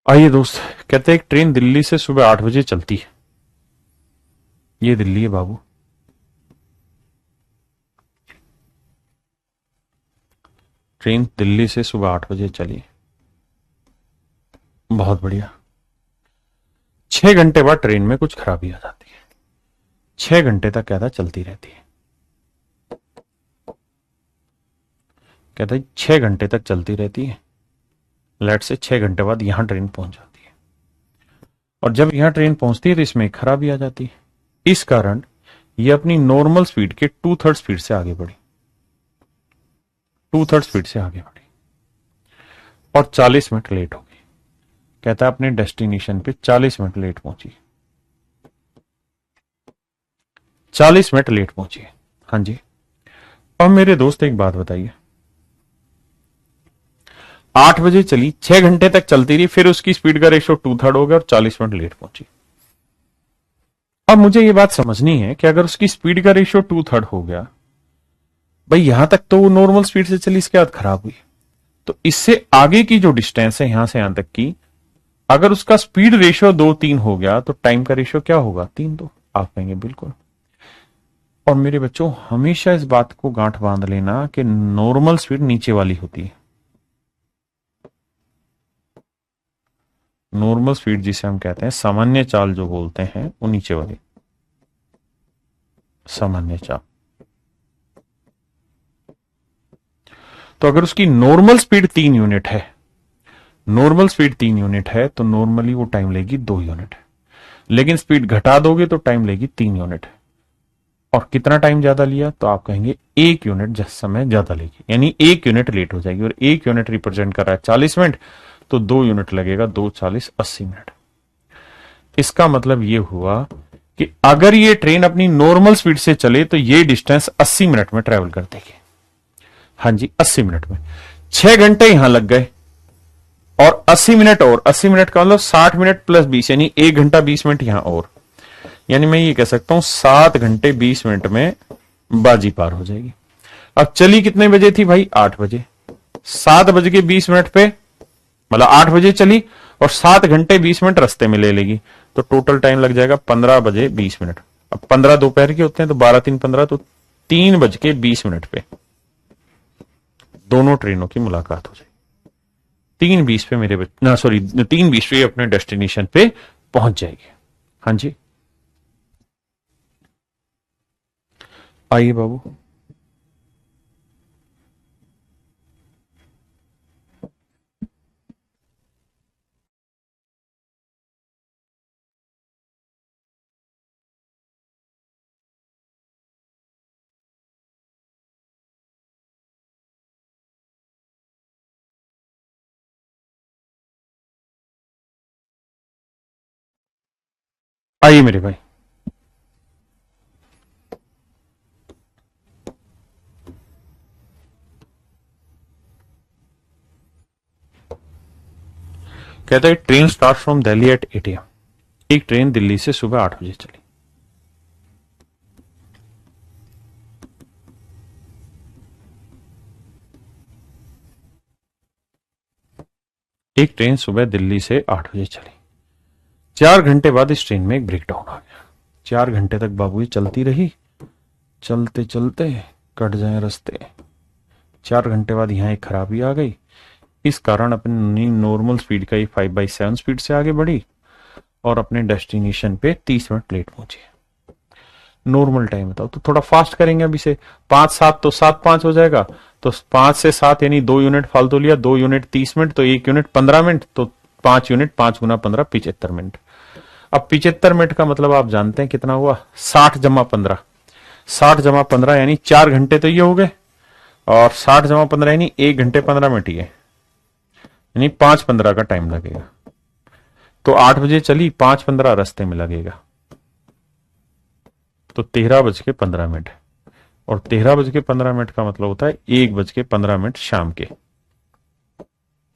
आइए दोस्त, कहते हैं एक ट्रेन दिल्ली से सुबह 8 बजे चलती है, ये दिल्ली है बाबू, ट्रेन दिल्ली से सुबह 8 बजे चली, बहुत बढ़िया। 6 घंटे बाद ट्रेन में कुछ खराबी आ जाती है, 6 घंटे तक कहता चलती रहती है, कहता है 6 घंटे तक चलती रहती है। लेट से 6 घंटे बाद यहां ट्रेन पहुंच जाती है, और जब यहां ट्रेन पहुंचती है तो इसमें खराबी आ जाती है, इस कारण ये अपनी नॉर्मल स्पीड के 2/3 स्पीड से आगे बढ़ी, 2/3 स्पीड से आगे बढ़ी और 40 मिनट लेट हो गई। कहता है अपने डेस्टिनेशन पे 40 मिनट लेट पहुंची, 40 मिनट लेट पहुंची। हाँ जी। अब मेरे दोस्त एक बात बताइए, 8 बजे चली, 6 घंटे तक चलती रही, फिर उसकी स्पीड का रेशियो 2/3 हो गया और 40 मिनट लेट पहुंची। अब मुझे यह बात समझनी है कि अगर उसकी स्पीड का रेशियो 2/3 हो गया, भाई यहां तक तो वो नॉर्मल स्पीड से चली, इसके बाद खराब हुई, तो इससे आगे की जो डिस्टेंस है यहां से यहां तक की, अगर उसका स्पीड रेशियो 2-3 हो गया तो टाइम का रेशियो क्या होगा 3-2। आप कहेंगे बिल्कुल। और मेरे बच्चों हमेशा इस बात को गांठ बांध लेना कि नॉर्मल स्पीड नीचे वाली होती है, नॉर्मल स्पीड जिसे हम कहते हैं सामान्य चाल जो बोलते हैं वो नीचे वाली सामान्य चाल। तो अगर उसकी नॉर्मल स्पीड 3 यूनिट है, नॉर्मल स्पीड 3 यूनिट है तो नॉर्मली वो टाइम लेगी 2 यूनिट, लेकिन स्पीड घटा दोगे तो टाइम लेगी 3 यूनिट। और कितना टाइम ज्यादा लिया तो आप कहेंगे 1 यूनिट जिस समय ज्यादा लेगी, यानी 1 यूनिट लेट हो जाएगी, और 1 यूनिट रिप्रेजेंट कर रहा है 40 मिनट, तो 2 यूनिट लगेगा, 2 40 80 मिनट। इसका मतलब ये हुआ कि अगर ये ट्रेन अपनी नॉर्मल स्पीड से चले तो ये डिस्टेंस 80 मिनट में ट्रेवल कर देगी। हाँ जी 80 मिनट में, 6 घंटे यहां लग गए और 80 मिनट, और 80 मिनट का मतलब 60 मिनट प्लस 20, यानी 1 घंटा 20 मिनट यहां और, यानी मैं ये कह सकता हूं 7 घंटे 20 मिनट में बाजी पार हो जाएगी। अब चली कितने बजे थी भाई 8 बजे, 7:20 पे, मतलब 8 बजे चली और 7 घंटे 20 मिनट रास्ते में ले लेगी, तो टोटल टाइम लग जाएगा 15:20। अब 15 दोपहर के होते हैं, तो 12 3 15, तो 3:20 पे दोनों ट्रेनों की मुलाकात हो जाएगी। 3:20 पे मेरे ना सॉरी 3:20 पे अपने डेस्टिनेशन पे पहुंच जाएगी। हाँ जी, आइए बाबू। आइए मेरे भाई। कहता है train start from Delhi at 8 AM। एक ट्रेन दिल्ली से सुबह 8 बजे चली। एक ट्रेन सुबह दिल्ली से 8 बजे चली। 4 घंटे बाद इस ट्रेन में एक ब्रेकडाउन आ गया। 4 घंटे तक बाबू ये चलती रही, चलते चलते कट जाए रास्ते। 4 घंटे बाद यहां एक खराबी आ गई। इस कारण अपनी नॉर्मल स्पीड का 5/7 स्पीड से आगे बढ़ी और अपने डेस्टिनेशन पे 30 मिनट लेट पहुंची। नॉर्मल टाइम बताओ, तो थोड़ा फास्ट करेंगे अभी से। 5-7 तो 7-5 हो जाएगा, तो 5 से 7 यानी 2 यूनिट फालतू लिया, 2 यूनिट 30 मिनट, तो 1 यूनिट 15 मिनट, तो 5 यूनिट 5 गुना 15 75 मिनट। अब 75 मिनट का मतलब आप जानते हैं कितना हुआ? 60+15। 60+15 यानी 4 घंटे तो ये हो गए, और 60+15 यानी 1 घंटे 15 मिनट ही है, यानी 5:15 का टाइम लगेगा। तो 8 बजे चली, 5:15 रास्ते में लगेगा, तो 13:15। और 13:15 का मतलब होता है 1:15 शाम के,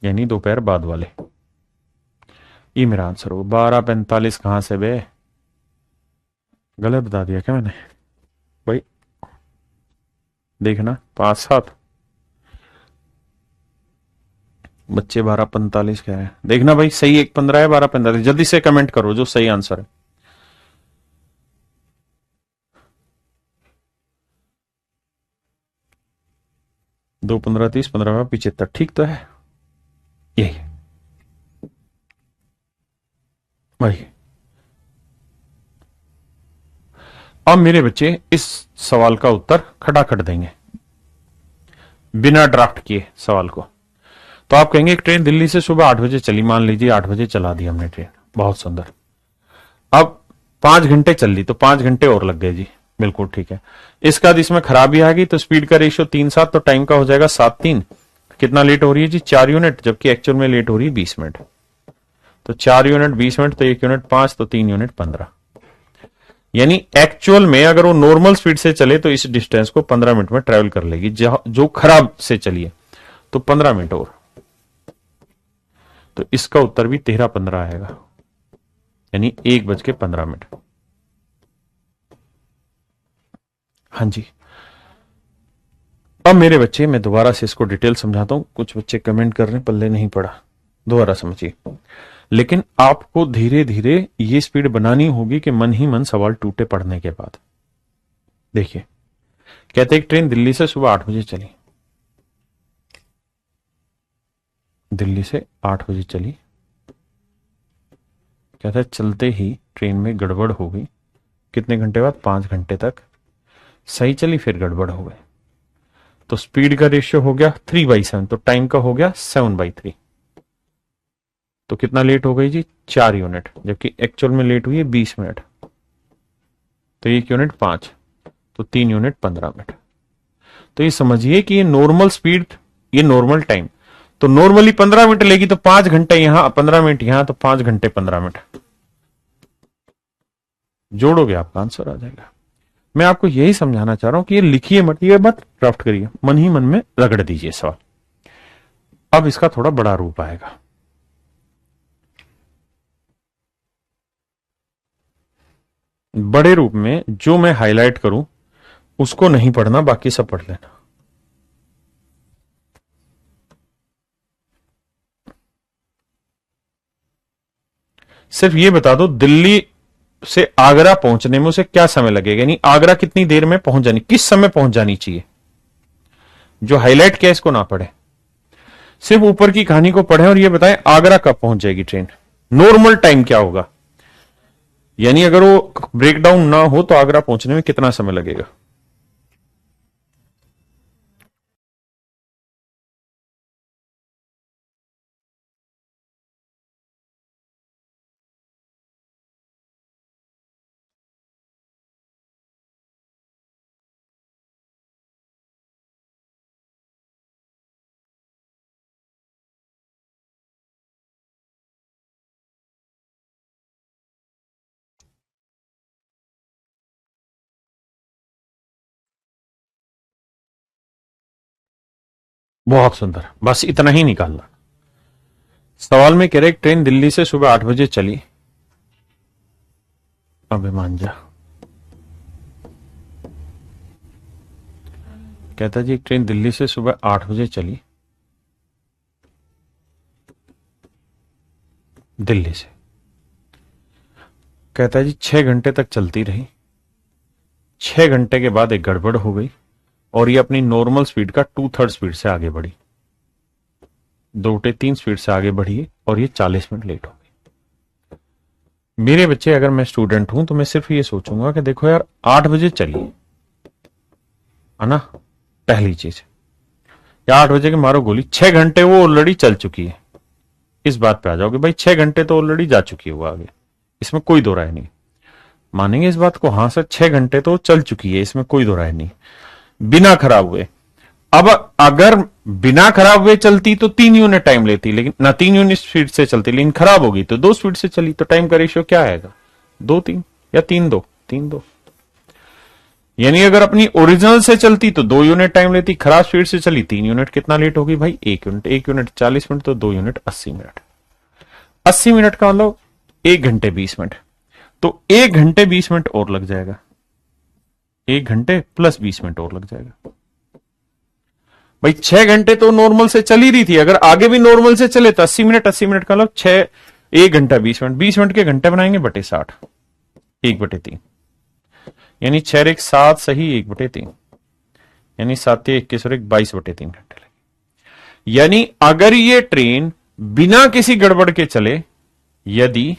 यानी दोपहर बाद वाले। ये मेरा आंसर हो। 12:45 कहां से बे? गलत बता दिया क्या मैंने भाई? देखना 5-7 बच्चे 12:45 कह रहे हैं। देखना भाई सही 1:15 है 12:45? जल्दी से कमेंट करो जो सही आंसर है। 2:15 30 15 75, ठीक तो है यही भाई। अब मेरे बच्चे इस सवाल का उत्तर खटाखट देंगे बिना ड्राफ्ट किए सवाल को। तो आप कहेंगे एक ट्रेन दिल्ली से सुबह 8 बजे चली, मान लीजिए 8 बजे चला दी हमने ट्रेन, बहुत सुंदर। अब 5 घंटे चल ली, तो 5 घंटे और लग गए जी, बिल्कुल ठीक है। इसके बाद इसमें खराबी आ गई, तो स्पीड का रेशियो 3-7, तो टाइम का हो जाएगा 7-3। कितना लेट हो रही है जी? 4 यूनिट, जबकि एक्चुअल में लेट हो रही है 20 मिनट। तो 4 यूनिट 20 मिनट, तो 1 यूनिट 5, तो 3 यूनिट 15। यानी एक्चुअल में अगर वो नॉर्मल स्पीड से चले तो इस डिस्टेंस को 15 मिनट में ट्रेवल कर लेगी, जो खराब से चली है, तो 15 मिनट और। तो इसका उत्तर भी 13:15 आएगा, यानी 1:15। हाँ जी। अब मेरे बच्चे, मैं दोबारा से इसको डिटेल समझाता हूं। कुछ बच्चे कमेंट कर रहे हैं पल्ले नहीं पड़ा, दोबारा समझिए। लेकिन आपको धीरे धीरे ये स्पीड बनानी होगी कि मन ही मन सवाल टूटे पड़ने के बाद। देखिए, कहते एक ट्रेन दिल्ली से सुबह 8 बजे चली। दिल्ली से 8 बजे चली। कहता है चलते ही ट्रेन में गड़बड़ हो गई। कितने घंटे बाद? 5 घंटे तक सही चली, फिर गड़बड़ हो गई। तो स्पीड का रेशियो हो गया 3/7, तो टाइम का हो गया 7/3। तो कितना लेट हो गई जी? 4 यूनिट, जबकि एक्चुअल में लेट हुई है 20 मिनट। तो 1 यूनिट 5, तो 3 यूनिट 15 मिनट। तो ये समझिए कि ये नॉर्मल स्पीड, ये नॉर्मल टाइम। तो नॉर्मली 15 मिनट लेगी, तो 5 घंटे यहां, 15 मिनट यहां, तो 5 घंटे 15 मिनट जोड़ोगे आपका आंसर आ जाएगा। मैं आपको यही समझाना चाह रहा हूं कि ये लिखिए मत, ये मत ड्राफ्ट करिए, मन ही मन में रगड़ दीजिए सवाल। अब इसका थोड़ा बड़ा रूप आएगा। बड़े रूप में जो मैं हाईलाइट करूं उसको नहीं पढ़ना, बाकी सब पढ़ लेना। सिर्फ ये बता दो दिल्ली से आगरा पहुंचने में उसे क्या समय लगेगा, यानी आगरा कितनी देर में पहुंच जानी, किस समय पहुंच जानी चाहिए। जो हाईलाइट किया इसको ना पढ़े, सिर्फ ऊपर की कहानी को पढ़े और ये बताएं आगरा कब पहुंच जाएगी ट्रेन, नॉर्मल टाइम क्या होगा, यानी अगर वो ब्रेकडाउन ना हो तो आगरा पहुंचने में कितना समय लगेगा। बहुत सुंदर, बस इतना ही निकालना। सवाल में कह रहे ट्रेन दिल्ली से सुबह 8 बजे चली, अभिमान जा कहता जी ट्रेन दिल्ली से सुबह 8 बजे चली, दिल्ली से कहता जी 6 घंटे तक चलती रही, 6 घंटे के बाद एक गड़बड़ हो गई और ये अपनी नॉर्मल स्पीड का 2/3 स्पीड से आगे बढ़ी, 2/3 स्पीड से आगे बढ़ी और ये 40 मिनट लेट हो गई। मेरे बच्चे अगर मैं स्टूडेंट हूं तो मैं सिर्फ ये सोचूंगा कि देखो यार 8 बजे चली है ना, पहली चीज, या 8 बजे के मारो गोली, 6 घंटे वो ऑलरेडी चल चुकी है, इस बात पे आ जाओगे भाई 6 घंटे तो ऑलरेडी जा चुकी है वो आगे, इसमें कोई दो राय नहीं। मानेंगे इस बात को, हाँ सर 6 घंटे तो चल चुकी है, इसमें कोई दो राय नहीं, बिना खराब हुए। अब अगर बिना खराब हुए चलती तो 3 यूनिट टाइम लेती, लेकिन ना 3 यूनिट स्पीड से चलती, लेकिन खराब होगी तो 2 स्पीड से चली, तो टाइम का रेशियो क्या आएगा, 2-3 या 3-2, 3-2। यानी अगर अपनी ओरिजिनल से चलती तो 2 यूनिट टाइम लेती, खराब स्पीड से चली 3 यूनिट, कितना लेट होगी भाई 1 यूनिट, 1 यूनिट 40 मिनट तो 2 यूनिट 80 मिनट, 80 मिनट का मतलब 1 घंटे 20 मिनट, तो 1 घंटे 20 मिनट और लग जाएगा, 1 घंटे प्लस 20 मिनट और लग जाएगा भाई। 6 घंटे तो नॉर्मल से चल ही रही थी, अगर आगे भी नॉर्मल से चले तो 80 मिनट, 80 मिनट का मतलब 6, 1 घंटा 20 मिनट, 20 मिनट के घंटे बनाएंगे बटे 60, 1/3, यानी 6 1 7 सही 1/3, यानी 7 21 और 1 22/3 घंटे लगे। यानी अगर ये ट्रेन बिना किसी गड़बड़ के चले, यदि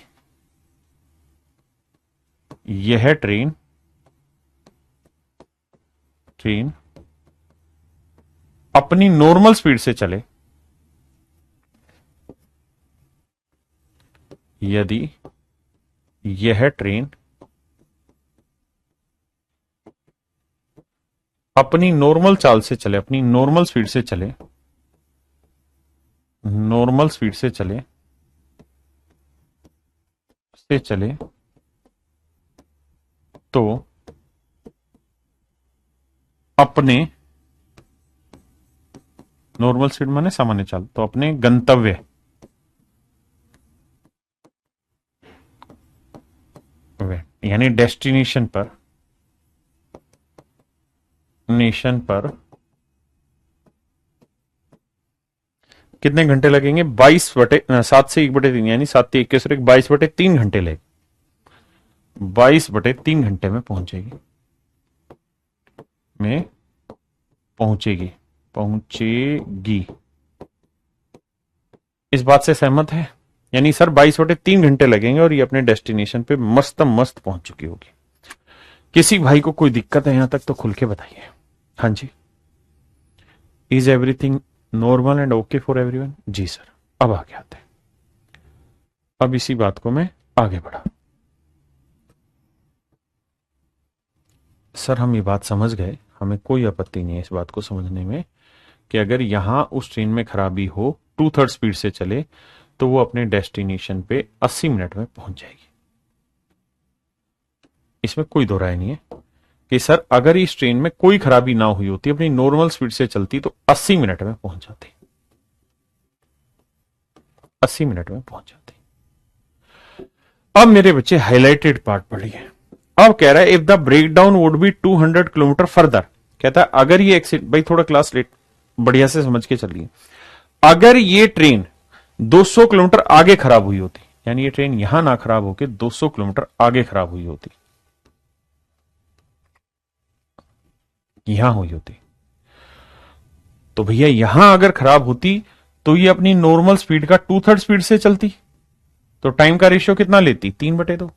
यह ट्रेन अपनी नॉर्मल स्पीड से चले, यदि यह ट्रेन अपनी नॉर्मल चाल से चले, अपनी नॉर्मल स्पीड से चले, नॉर्मल स्पीड से चले तो अपने नॉर्मल स्पीड माने सामान्य चाल, तो अपने गंतव्य यानी डेस्टिनेशन पर कितने घंटे लगेंगे, 7 से 1/3, यानी 7 21 और 1 22/3 घंटे लगे, 22/3 घंटे में पहुंचेगी, पहुंचेगी। इस बात से सहमत है, यानी सर 22/3 घंटे लगेंगे और ये अपने डेस्टिनेशन पे मस्त मस्त पहुंच चुकी होगी। किसी भाई को कोई दिक्कत है यहां तक तो खुल के बताइए। हाँ जी, is everything normal and okay for everyone? जी सर। अब आगे आते हैं, अब इसी बात को मैं आगे बढ़ा। सर हम ये बात समझ गए, हमें कोई आपत्ति नहीं है इस बात को समझने में कि अगर यहां उस ट्रेन में खराबी हो, 2/3 स्पीड से चले, तो वो अपने डेस्टिनेशन पे 80 मिनट में पहुंच जाएगी। इसमें कोई दो राय नहीं है कि सर अगर इस ट्रेन में कोई खराबी ना हुई होती, अपनी नॉर्मल स्पीड से चलती, तो 80 मिनट में पहुंच जाती, 80 मिनट में पहुंच जाती। अब मेरे बच्चे हाईलाइटेड पार्ट पढ़िए। अब कह रहा है if the breakdown would be 200 kilometre further, कहता है अगर ये एक्सीडेंट, भाई थोड़ा क्लास लेट बढ़िया से समझ के चलिए, अगर ये ट्रेन 200 किलोमीटर आगे खराब हुई होती, यानी ये ट्रेन यहां ना खराब होकर 200 किलोमीटर आगे खराब हुई होती, यहां हुई होती, तो भैया यहां अगर खराब होती तो ये अपनी नॉर्मल स्पीड का 2/3 स्पीड से चलती, तो टाइम का रेशियो कितना लेती, 3/2।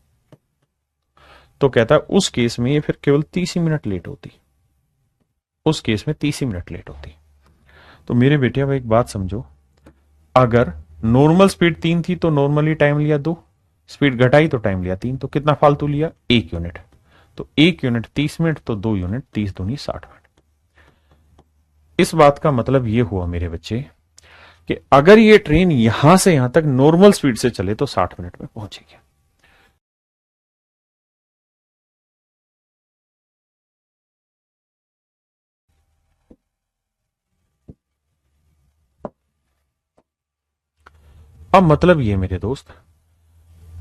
तो कहता है उस केस में ये फिर केवल 30 ही मिनट लेट होती, उस केस में 30 ही मिनट लेट होती। तो मेरे बेटे अब एक बात समझो, अगर नॉर्मल स्पीड 3 थी तो नॉर्मली टाइम लिया 2, स्पीड घटाई तो टाइम लिया 3, तो कितना फालतू लिया, 1 यूनिट। तो 1 यूनिट 30 मिनट, तो 2 यूनिट 30 दूनी 60 मिनट। इस बात का मतलब यह हुआ मेरे बच्चे कि अगर ये ट्रेन यहां से यहां तक नॉर्मल स्पीड से चले तो 60 मिनट में पहुंचेगी। अब मतलब ये मेरे दोस्त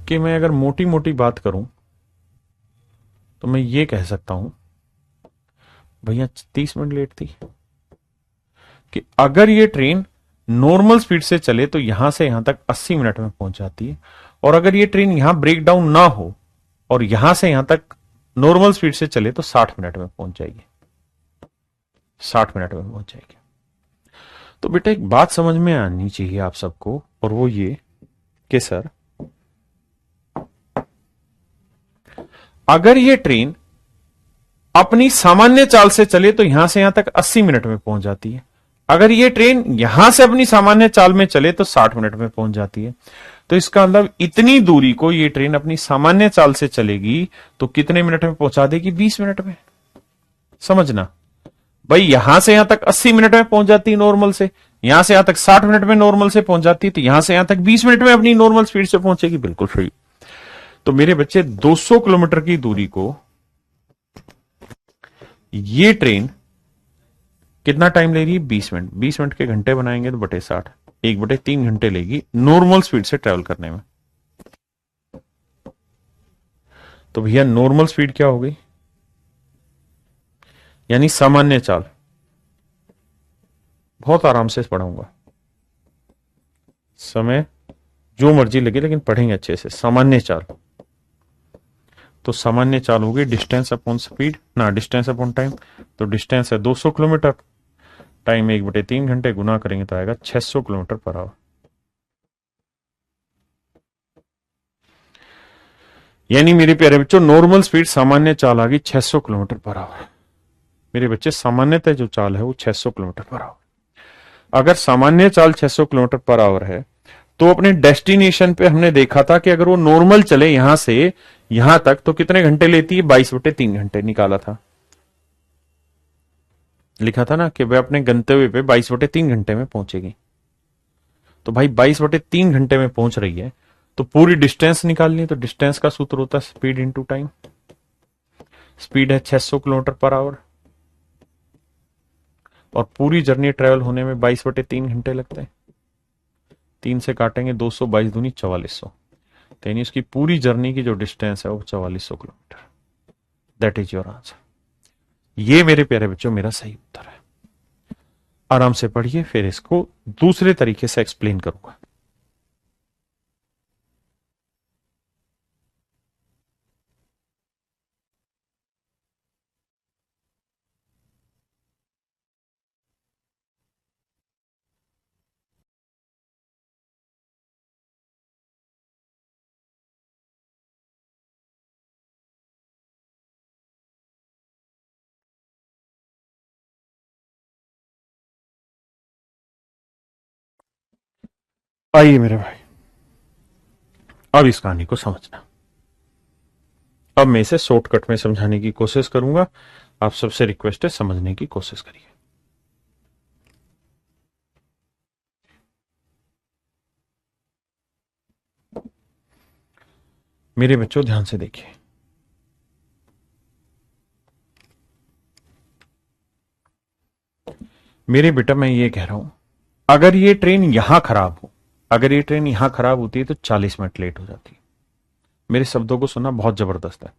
कि मैं अगर मोटी मोटी बात करूं तो मैं ये कह सकता हूं भैया 30 मिनट लेट थी, कि अगर ये ट्रेन नॉर्मल स्पीड से चले तो यहां से यहां तक 80 मिनट में पहुंच जाती है, और अगर ये ट्रेन यहां ब्रेक डाउन ना हो और यहां से यहां तक नॉर्मल स्पीड से चले तो 60 मिनट में पहुंच जाएगी, 60 मिनट में पहुंच जाएगी। तो बेटा एक बात समझ में आनी चाहिए आप सबको, और वो ये कि सर अगर ये ट्रेन अपनी सामान्य चाल से चले तो यहां से यहां तक 80 मिनट में पहुंच जाती है, अगर ये ट्रेन यहां से अपनी सामान्य चाल में चले तो 60 मिनट में पहुंच जाती है। तो इसका मतलब इतनी दूरी को ये ट्रेन अपनी सामान्य चाल से चलेगी तो कितने मिनट में पहुंचा देगी, 20 मिनट में। समझना भाई, यहां से यहां तक 80 मिनट में पहुंच जाती है नॉर्मल से, यहां से यहां तक 60 मिनट में नॉर्मल से पहुंच जाती है, तो यहां से यहां तक 20 मिनट में अपनी नॉर्मल स्पीड से पहुंचेगी। बिल्कुल सही। तो मेरे बच्चे 200 किलोमीटर की दूरी को ये ट्रेन कितना टाइम ले रही है, 20 मिनट। 20 मिनट के घंटे बनाएंगे तो बटे 60, 1/3 घंटे लेगी नॉर्मल स्पीड से ट्रेवल करने में। तो भैया नॉर्मल स्पीड क्या हो गई, यानी सामान्य चाल। बहुत आराम से पढ़ाऊंगा, समय जो मर्जी लगे लेकिन पढ़ेंगे अच्छे से। सामान्य चाल, तो सामान्य चाल होगी डिस्टेंस अपॉन स्पीड ना, डिस्टेंस अपॉन टाइम। तो डिस्टेंस है 200 किलोमीटर, टाइम 1/3 घंटे, गुना करेंगे तो आएगा 600 किलोमीटर पर आवर। यानी मेरे प्यारे बच्चों नॉर्मल स्पीड सामान्य चाल आ गई 600 किलोमीटर पर आवर। मेरे बच्चे सामान्यतः जो चाल है वो 600 किलोमीटर पर आवर। अगर सामान्य चाल 600 किलोमीटर पर आवर है तो अपने डेस्टिनेशन पे हमने देखा था कि अगर वो नॉर्मल चले यहां से यहां तक तो कितने घंटे लेती है, 22/3 घंटे निकाला था, लिखा था ना कि वह अपने गंतव्य पे 22/3 घंटे में पहुंचेगी। तो भाई 22/3 घंटे में पहुंच रही है तो पूरी डिस्टेंस निकालनी है, तो डिस्टेंस का सूत्र होता है स्पीड इंटू टाइम। स्पीड है 600 किलोमीटर पर आवर और पूरी जर्नी ट्रेवल होने में 22/3 घंटे लगते हैं। 3 से काटेंगे 200, 22 दूनी 4400, तो यानी उसकी पूरी जर्नी की जो डिस्टेंस है वो 4400 kilometre. That is your answer. ये मेरे प्यारे बच्चों मेरा सही उत्तर है। आराम से पढ़िए, फिर इसको दूसरे तरीके से एक्सप्लेन करूंगा। आइए मेरे भाई, अब इस कहानी को समझना। अब मैं इसे शॉर्टकट में समझाने की कोशिश करूंगा। आप सबसे रिक्वेस्ट है समझने की कोशिश करिए। मेरे बच्चों ध्यान से देखिए, मेरे बेटा मैं ये कह रहा हूं, अगर ये ट्रेन यहां खराब हो, अगर ये ट्रेन यहां खराब होती है तो 40 मिनट लेट हो जाती है। मेरे शब्दों को सुनना बहुत जबरदस्त है।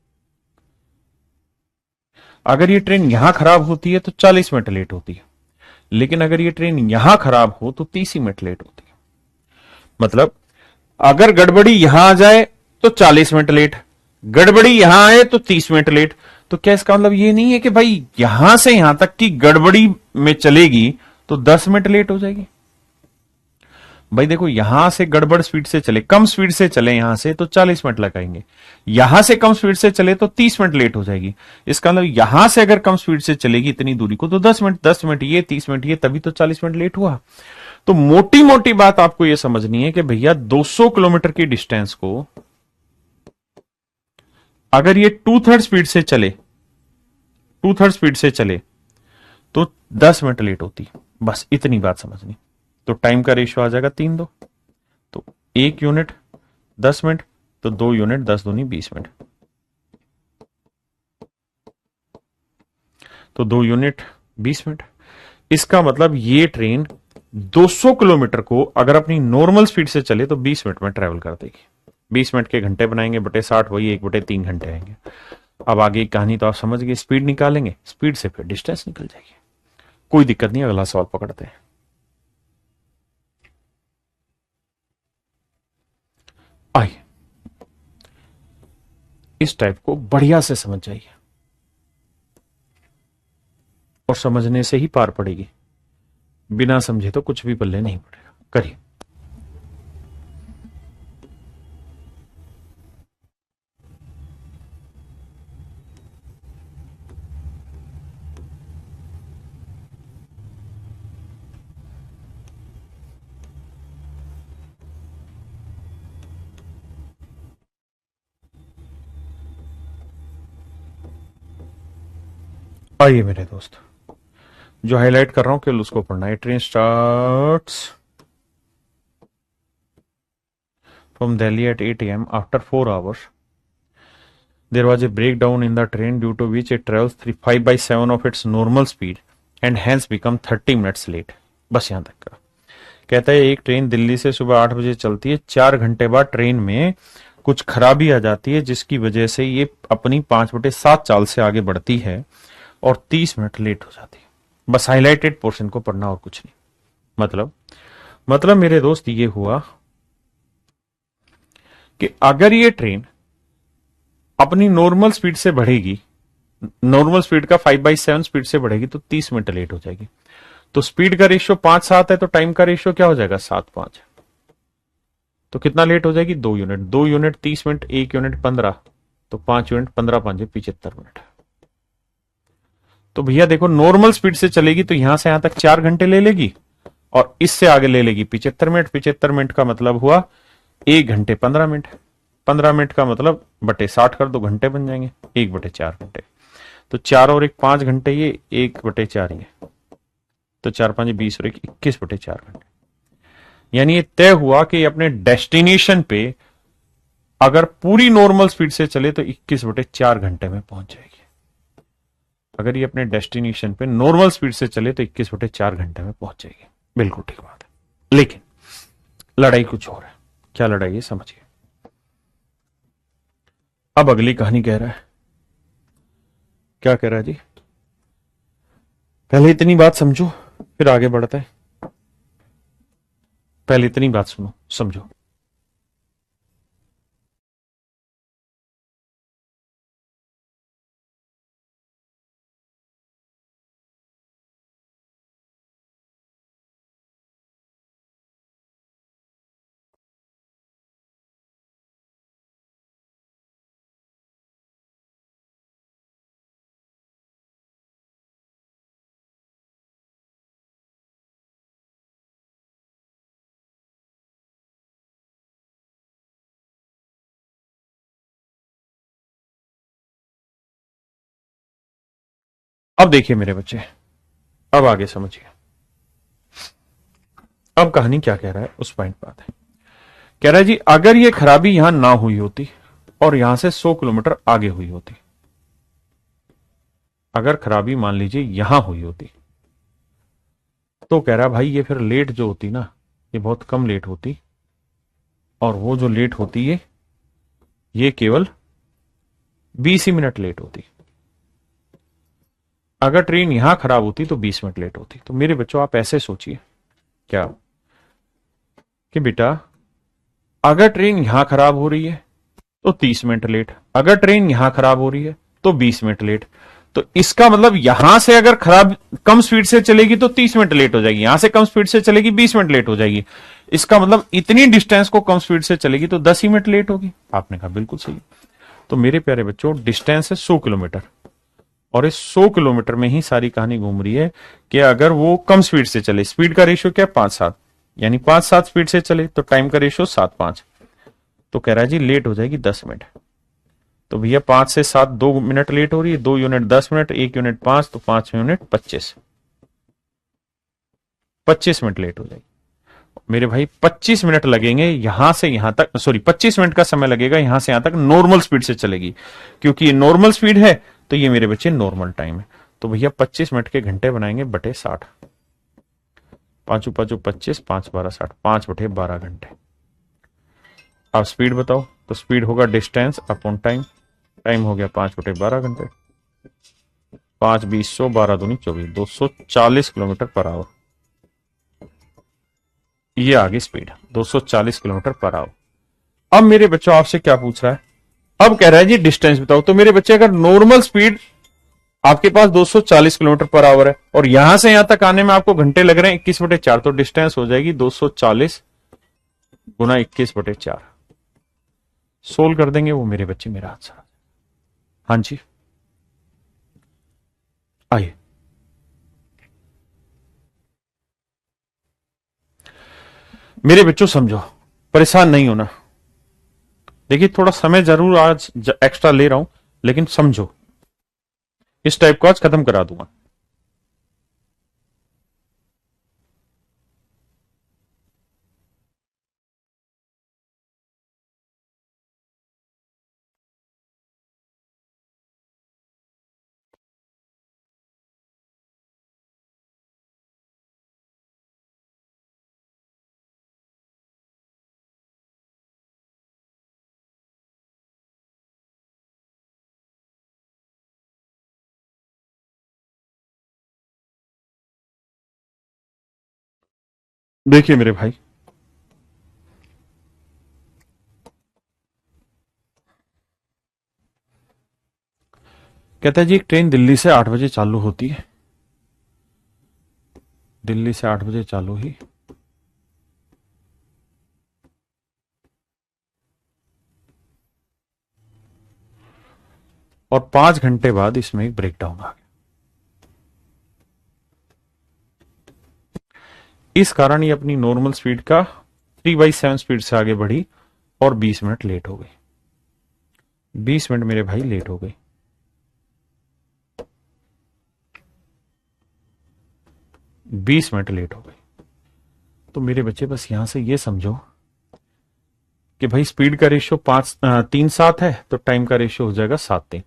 अगर ये ट्रेन यहां खराब होती है तो 40 मिनट लेट होती है, लेकिन अगर ये ट्रेन यहां खराब हो तो 30 ही मिनट लेट होती है। मतलब अगर गड़बड़ी यहां आ जाए तो 40 मिनट लेट, गड़बड़ी यहां आए तो 30 मिनट लेट। तो क्या इसका मतलब ये नहीं है कि भाई यहां से यहां तक की गड़बड़ी में चलेगी तो 10 मिनट लेट हो जाएगी? भाई देखो, यहां से गड़बड़ स्पीड से चले, कम स्पीड से चले यहां से तो 40 मिनट लगाएंगे, यहां से कम स्पीड से चले तो 30 मिनट लेट हो जाएगी। इसका मतलब यहां से अगर कम स्पीड से चलेगी इतनी दूरी को तो 10 मिनट, 10 मिनट ये, 30 मिनट ये, तभी तो 40 मिनट लेट हुआ। तो मोटी मोटी बात आपको यह समझनी है कि भैया 200 किलोमीटर की डिस्टेंस को अगर ये 2/3 स्पीड से चले, 2/3 स्पीड से चले तो 10 मिनट लेट होती। बस इतनी बात समझनी। तो टाइम का रेशियो आ जाएगा 3-2। तो 1 यूनिट 10 मिनट, तो 2 यूनिट 10 दूनी 20 मिनट, तो 2 यूनिट 20 मिनट। इसका मतलब ये ट्रेन 200 किलोमीटर को अगर अपनी नॉर्मल स्पीड से चले तो 20 मिनट में ट्रेवल कर देगी। 20 मिनट के घंटे बनाएंगे बटे 60, वही 1/3 घंटे आएंगे। अब आगे की कहानी तो आप समझ गए, स्पीड निकालेंगे, स्पीड से फिर डिस्टेंस निकल जाएगी। कोई दिक्कत नहीं, अगला सवाल पकड़ते हैं। आइए इस टाइप को बढ़िया से समझ जाइए, और समझने से ही पार पड़ेगी, बिना समझे तो कुछ भी पल्ले नहीं पड़ेगा। करिए। आइए मेरे दोस्त, जो हाईलाइट कर रहा हूं केवल उसको पढ़ना है। Train starts from Delhi at 8 AM after 4 hours. There was a breakdown in the train due to which it travels 5/7 of its normal speed and hence become 30 minutes late. बस यहां तक का कहता है। एक ट्रेन दिल्ली से सुबह 8 बजे चलती है, 4 घंटे बाद ट्रेन में कुछ खराबी आ जाती है जिसकी वजह से ये अपनी 5/7 चाल से आगे बढ़ती है और 30 मिनट लेट हो जाती है। बस हाईलाइटेड पोर्शन को पढ़ना और कुछ नहीं। मतलब मेरे दोस्त ये हुआ कि अगर ये ट्रेन अपनी नॉर्मल स्पीड से बढ़ेगी, नॉर्मल स्पीड का 5/7 स्पीड से बढ़ेगी तो 30 मिनट लेट हो जाएगी। तो स्पीड का रेशियो 5-7 है, तो टाइम का रेशियो क्या हो जाएगा? 7-5। तो कितना लेट हो जाएगी? 2 यूनिट। 2 यूनिट 30 मिनट, 1 यूनिट 15, तो 5 यूनिट 15×5 75 मिनट। तो भैया देखो, नॉर्मल स्पीड से चलेगी तो यहां से यहां तक 4 घंटे ले लेगी और इससे आगे ले लेगी 75 मिनट। 75 मिनट का मतलब हुआ 1 घंटे 15 मिनट। 15 मिनट का मतलब बटे 60 कर दो, घंटे बन जाएंगे। 1/4 घंटे, तो 4 और 1 5 घंटे, ये 1/4 ही है। तो 4×5 20 और 1 21/4 घंटे। यानी ये तय हुआ कि अपने डेस्टिनेशन पे अगर पूरी नॉर्मल स्पीड से चले तो 21/4 घंटे में पहुंच जाएगी। अगर ये अपने डेस्टिनेशन पे नॉर्मल स्पीड से चले तो 21/4 घंटे में पहुंच जाएगी। बिल्कुल ठीक बात है, लेकिन लड़ाई कुछ और है। क्या लड़ाई है समझिए। अब अगली कहानी कह रहा है, क्या कह रहा है जी? पहले इतनी बात समझो फिर आगे बढ़ता है। पहले इतनी बात सुनो, समझो। अब देखिए मेरे बच्चे, अब आगे समझिए। अब कहानी क्या कह रहा है उस पॉइंट पर आते हैं। कह रहा है जी, अगर ये खराबी यहां ना हुई होती और यहां से 100 किलोमीटर आगे हुई होती, अगर खराबी मान लीजिए यहां हुई होती, तो कह रहा भाई ये फिर लेट जो होती ना, ये बहुत कम लेट होती, और वो जो लेट होती ये केवल 20 ही मिनट लेट होती। अगर ट्रेन यहां खराब होती तो 20 मिनट लेट होती। तो मेरे बच्चों आप ऐसे सोचिए क्या कि बेटा अगर ट्रेन यहां खराब हो रही है तो 30 मिनट लेट, अगर ट्रेन यहां खराब हो रही है तो 20 मिनट लेट। तो इसका मतलब यहां से अगर खराब कम स्पीड से चलेगी तो 30 मिनट लेट हो जाएगी, यहां से कम स्पीड से चलेगी 20 मिनट लेट हो जाएगी। इसका मतलब इतनी डिस्टेंस को कम स्पीड से चलेगी तो 10 ही मिनट लेट होगी। आपने कहा बिल्कुल सही। तो मेरे प्यारे बच्चों, डिस्टेंस है 100 किलोमीटर, और इस 100 किलोमीटर में ही सारी कहानी घूम रही है कि अगर वो कम स्पीड से चले, स्पीड का रेशियो क्या है 5-7, यानी 5-7 स्पीड से चले तो टाइम का रेशियो 7-5, तो कह रहा है जी लेट हो जाएगी 10 मिनट। तो भैया 5 से 7 2 मिनट लेट हो रही है, 2 यूनिट 10 मिनट, 1 यूनिट 5, तो 5 यूनिट 25 मिनट लेट हो जाएगी। मेरे भाई 25 मिनट लगेंगे यहां से यहां तक, सॉरी 25 मिनट का समय लगेगा यहां से यहां तक, नॉर्मल स्पीड से चलेगी, क्योंकि ये नॉर्मल स्पीड है तो ये मेरे बच्चे नॉर्मल टाइम है। तो भैया 25 मिनट के घंटे बनाएंगे बटे 60, 5 5 25, 5 12 60, 5 बटे 12 घंटे। अब स्पीड बताओ, तो स्पीड होगा डिस्टेंस अपॉन टाइम, टाइम हो गया 5 बटे 12 घंटे, 5 20 100, 12 दूनी 24, 240 किलोमीटर पर आवर। ये आ गई स्पीड 240 किलोमीटर पर आवर। अब मेरे बच्चों आपसे क्या पूछ रहा है, अब कह रहा है जी डिस्टेंस बताओ। तो मेरे बच्चे अगर नॉर्मल स्पीड आपके पास 240 किलोमीटर पर आवर है और यहां से यहां तक आने में आपको घंटे लग रहे हैं 21 बटे 4, तो डिस्टेंस हो जाएगी 240 गुना 21 बटे 4। सोल्व कर देंगे वो मेरे बच्चे, मेरा आंसर। हाँ जी आइए। मेरे बच्चों समझो, परेशान नहीं होना। देखिए थोड़ा समय जरूर आज एक्स्ट्रा ले रहा हूं, लेकिन समझो, इस टाइप को आज खत्म करा दूंगा। देखिए मेरे भाई, कहता है जी एक ट्रेन दिल्ली से 8 बजे चालू होती है, दिल्ली से 8 बजे चालू ही, और 5 घंटे बाद इसमें एक ब्रेकडाउन आ गया। इस कारण ये अपनी नॉर्मल स्पीड का 3/7 स्पीड से आगे बढ़ी और 20 मिनट लेट हो गई। 20 मिनट मेरे भाई लेट हो गई। बीस मिनट लेट हो गई। तो मेरे बच्चे बस यहां से ये समझो कि भाई स्पीड का रेशियो 3-7 है, तो टाइम का रेशियो हो जाएगा 7-3।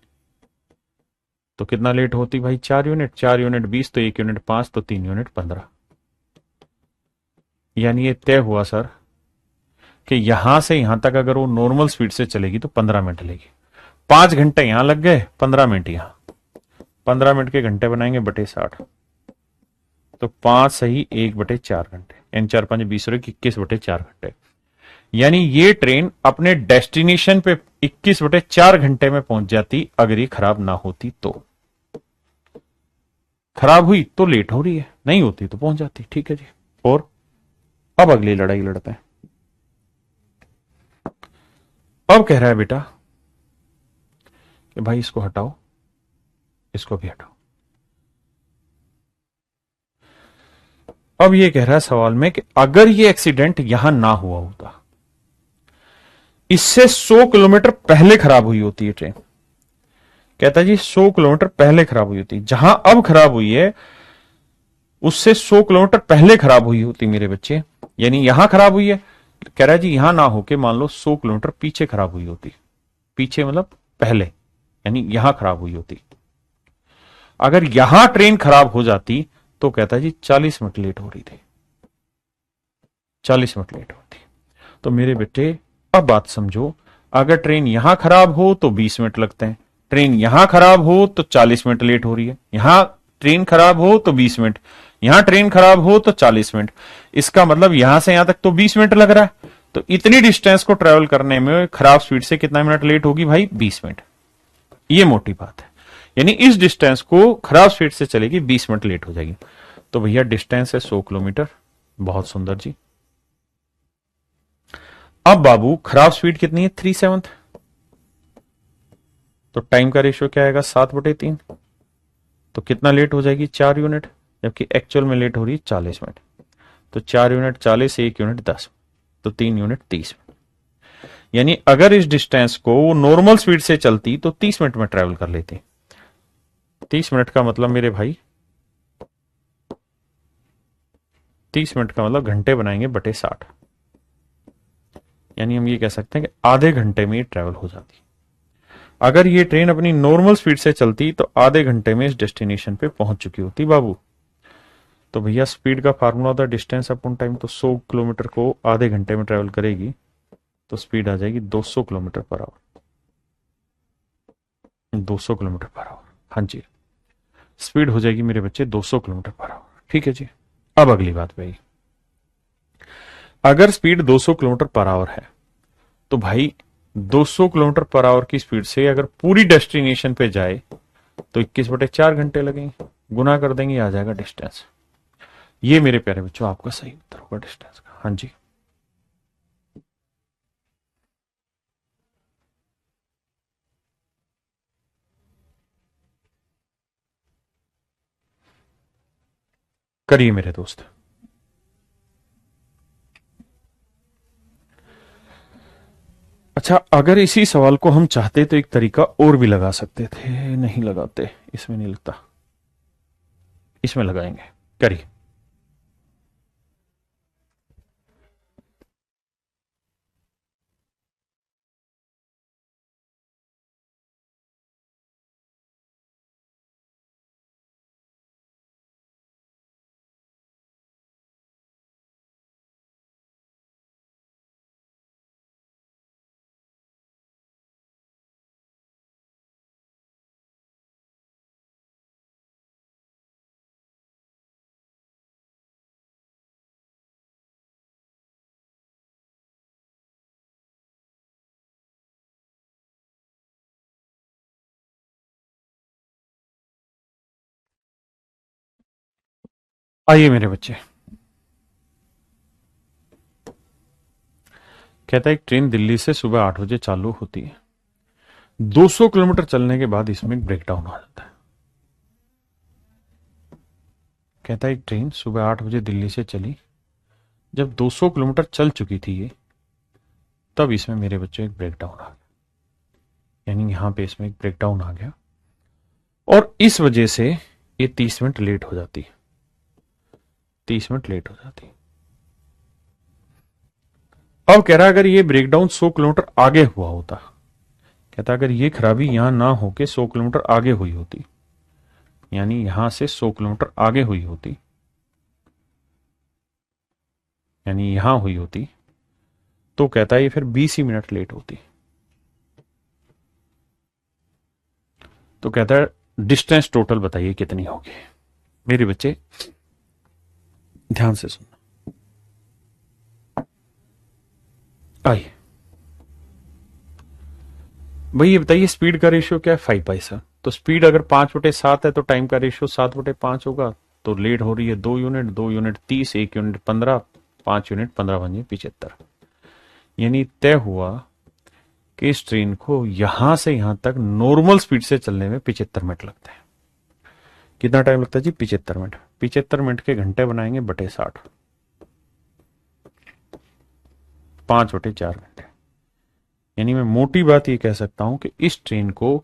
तो कितना लेट होती भाई 4 यूनिट, 4 यूनिट 20, तो 1 यूनिट 5, तो 3 यूनिट 15। यानी ये तय हुआ सर कि यहां से यहां तक अगर वो नॉर्मल स्पीड से चलेगी तो 15 मिनट लेगी। 5 घंटे यहां लग गए, 15 मिनट यहां, 15 मिनट के घंटे बनाएंगे बटे 60, तो 5 सही 1 बटे 4 घंटे, यानी 4 5 20 और 21 बटे 4 घंटे। यानी ये ट्रेन अपने डेस्टिनेशन पे 21 बटे 4 घंटे में पहुंच जाती अगर ये खराब ना होती तो। खराब हुई तो लेट हो रही है, नहीं होती तो पहुंच जाती। ठीक है जी। और अब अगली लड़ाई लड़ते हैं। अब कह रहा है बेटा कि भाई इसको हटाओ, इसको भी हटाओ। अब ये कह रहा है सवाल में कि अगर ये एक्सीडेंट यहां ना हुआ होता, इससे 100 किलोमीटर पहले खराब हुई होती है ट्रेन। कहता है जी 100 किलोमीटर पहले खराब हुई होती, जहां अब खराब हुई है उससे 100 किलोमीटर पहले खराब हुई होती मेरे बच्चे। यानी यहां खराब हुई है, कह रहा है जी यहां ना होके मान लो 100 किलोमीटर पीछे खराब हुई होती। पीछे मतलब पहले, यानी यहां खराब हुई होती। अगर यहां ट्रेन खराब हो जाती तो कहता है जी 40 मिनट लेट हो रही थी, 40 मिनट लेट होती। तो मेरे बेटे अब बात समझो, अगर ट्रेन यहां खराब हो तो 20 मिनट लगते हैं, ट्रेन यहां खराब हो तो 40 मिनट लेट हो रही है, यहां ट्रेन खराब हो तो 20 मिनट, यहां ट्रेन खराब हो तो 40 मिनट। इसका मतलब यहां से यहां तक तो 20 मिनट लग रहा है, तो इतनी डिस्टेंस को ट्रेवल करने में खराब स्पीड से कितना मिनट लेट होगी भाई? 20 मिनट। ये मोटी बात है, यानी इस डिस्टेंस को खराब स्पीड से चलेगी 20 मिनट लेट हो जाएगी। तो भैया डिस्टेंस है 100 किलोमीटर। बहुत सुंदर जी। अब बाबू खराब स्पीड कितनी है? 3/7। तो टाइम का रेशियो क्या आएगा? 7/3। तो कितना लेट हो जाएगी? 4 यूनिट, जबकि एक्चुअल में लेट हो रही है 40 मिनट। तो 4 यूनिट 40, 1 यूनिट 10, तो 3 यूनिट 30 मिनट। यानी अगर इस डिस्टेंस को वो नॉर्मल स्पीड से चलती तो 30 मिनट में ट्रेवल कर लेती। 30 मिनट का मतलब मेरे भाई, 30 मिनट का मतलब घंटे बनाएंगे बटे 60, यानी हम ये कह सकते हैं कि आधे घंटे में ये ट्रेवल हो जाती। अगर ये ट्रेन अपनी नॉर्मल स्पीड से चलती तो आधे घंटे में इस डेस्टिनेशन पे पहुंच चुकी होती बाबू। तो भैया स्पीड का फार्मूला होता है डिस्टेंस अपॉन टाइम। तो 100 किलोमीटर को आधे घंटे में ट्रेवल करेगी तो स्पीड आ जाएगी 200 kilometre per our. 200 kilometre per hour, हाँ जी, स्पीड हो जाएगी मेरे बच्चे 200 किलोमीटर पर आवर। ठीक है जी। अब अगली बात भाई, अगर स्पीड 200 किलोमीटर पर आवर है तो भाई 200 किलोमीटर पर आवर की स्पीड से अगर पूरी डेस्टिनेशन पे जाए तो 21/4 घंटे लगेंगे। गुना कर देंगे, आ जाएगा डिस्टेंस। ये मेरे प्यारे बच्चों आपका सही उत्तर होगा डिस्टेंस का। हाँ जी। करिए मेरे दोस्त। अच्छा, अगर इसी सवाल को हम चाहते तो एक तरीका और भी लगा सकते थे, नहीं लगाते, इसमें नहीं लगता, इसमें लगाएंगे। करिए। आइए मेरे बच्चे। कहता है एक ट्रेन दिल्ली से सुबह 8 बजे चालू होती है। 200 किलोमीटर चलने के बाद इसमें एक ब्रेकडाउन आ जाता है। कहता है एक ट्रेन सुबह 8 बजे दिल्ली से चली, जब 200 किलोमीटर चल चुकी थी ये, तब इसमें मेरे बच्चों एक ब्रेकडाउन आ गया। यानी यहां पे इसमें एक ब्रेकडाउन आ गया और इस वजह से ये 30 मिनट लेट हो जाती है। 30 मिनट लेट हो जाती है। अब कह रहा है अगर ये ब्रेकडाउन 100 किलोमीटर आगे हुआ होता, कहता अगर ये खराबी यहां ना होके 100 किलोमीटर आगे हुई होती, यानी यहां से 100 किलोमीटर आगे हुई होती, यानी यहां हुई होती, तो कहता है ये फिर 20 ही मिनट लेट होती। तो कहता है डिस्टेंस टोटल बताइए कितनी होगी। मेरे बच्चे ध्यान से सुनना। आइए भाई, ये बताइए स्पीड का रेशियो क्या है? 5/7। तो स्पीड अगर 5/7 है तो टाइम का रेशियो 7/5 होगा। तो लेट हो रही है 2 यूनिट, 2 यूनिट 30, 1 यूनिट 15, 5 यूनिट 15 बन 75। यानी तय हुआ कि इस ट्रेन को यहां से यहां तक नॉर्मल स्पीड से चलने में 75 मिनट लगते हैं। कितना टाइम लगता है जी? 75 मिनट। 75 मिनट के घंटे बनाएंगे बटे 60, 5/4 घंटे। यानी मैं मोटी बात ये कह सकता हूं कि इस ट्रेन को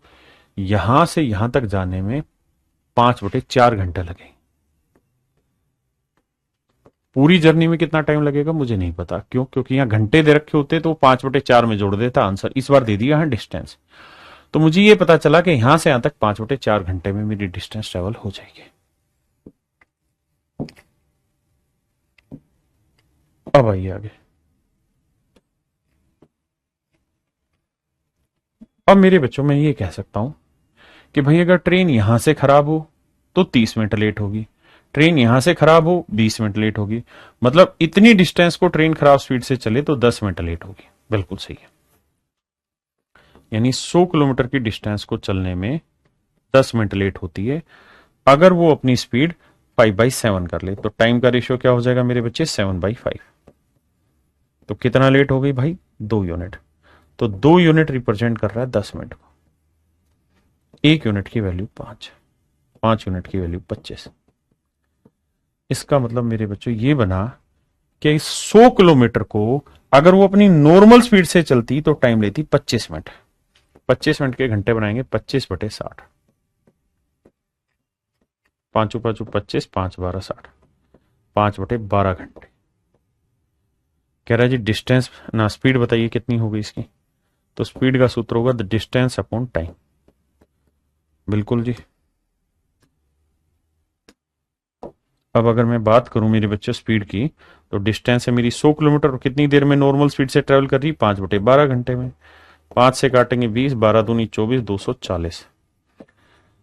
यहां से यहां तक जाने में 5/4 घंटे लगे। पूरी जर्नी में कितना टाइम लगेगा मुझे नहीं पता। क्यों? क्योंकि यहां घंटे दे रखे होते तो 5/4 में जोड़ देता आंसर। इस बार दे दिया है डिस्टेंस, तो मुझे ये पता चला कि यहां से यहां तक 5/4 घंटे में मेरी डिस्टेंस ट्रेवल हो जाएगी। अब आइए आगे। अब मेरे बच्चों में ये कह सकता हूं कि भाई अगर ट्रेन यहां से खराब हो तो 30 मिनट लेट होगी, ट्रेन यहां से खराब हो 20 मिनट लेट होगी, मतलब इतनी डिस्टेंस को ट्रेन खराब स्पीड से चले तो 10 मिनट लेट होगी। बिल्कुल सही है, यानी 100 किलोमीटर की डिस्टेंस को चलने में 10 मिनट लेट होती है। अगर वो अपनी स्पीड 5/7 कर ले तो टाइम का रेशियो क्या हो जाएगा मेरे बच्चे, 7/5। तो कितना लेट हो गई भाई, 2 यूनिट। तो 2 यूनिट रिप्रेजेंट कर रहा है 10 मिनट को। 1 यूनिट की वैल्यू 5, 5 यूनिट की वैल्यू 25। इसका मतलब मेरे बच्चों ये बना कि 100 किलोमीटर को अगर वो अपनी नॉर्मल स्पीड से चलती तो टाइम लेती 25 मिनट। 25 मिनट के घंटे बनाएंगे 25/60, 5 5 25, 5 12 60, 5/12 घंटे। कह रहा है जी डिस्टेंस ना, स्पीड बताइए कितनी होगी इसकी। तो स्पीड का सूत्र होगा द डिस्टेंस अपॉन टाइम। बिल्कुल जी। अब अगर मैं बात करूं मेरे बच्चों स्पीड की, तो डिस्टेंस है मेरी 100 किलोमीटर और कितनी देर में नॉर्मल स्पीड से ट्रेवल कर रही, 5/12 घंटे में। 5 से काटेंगे 20, 12 दूनी 24, 240।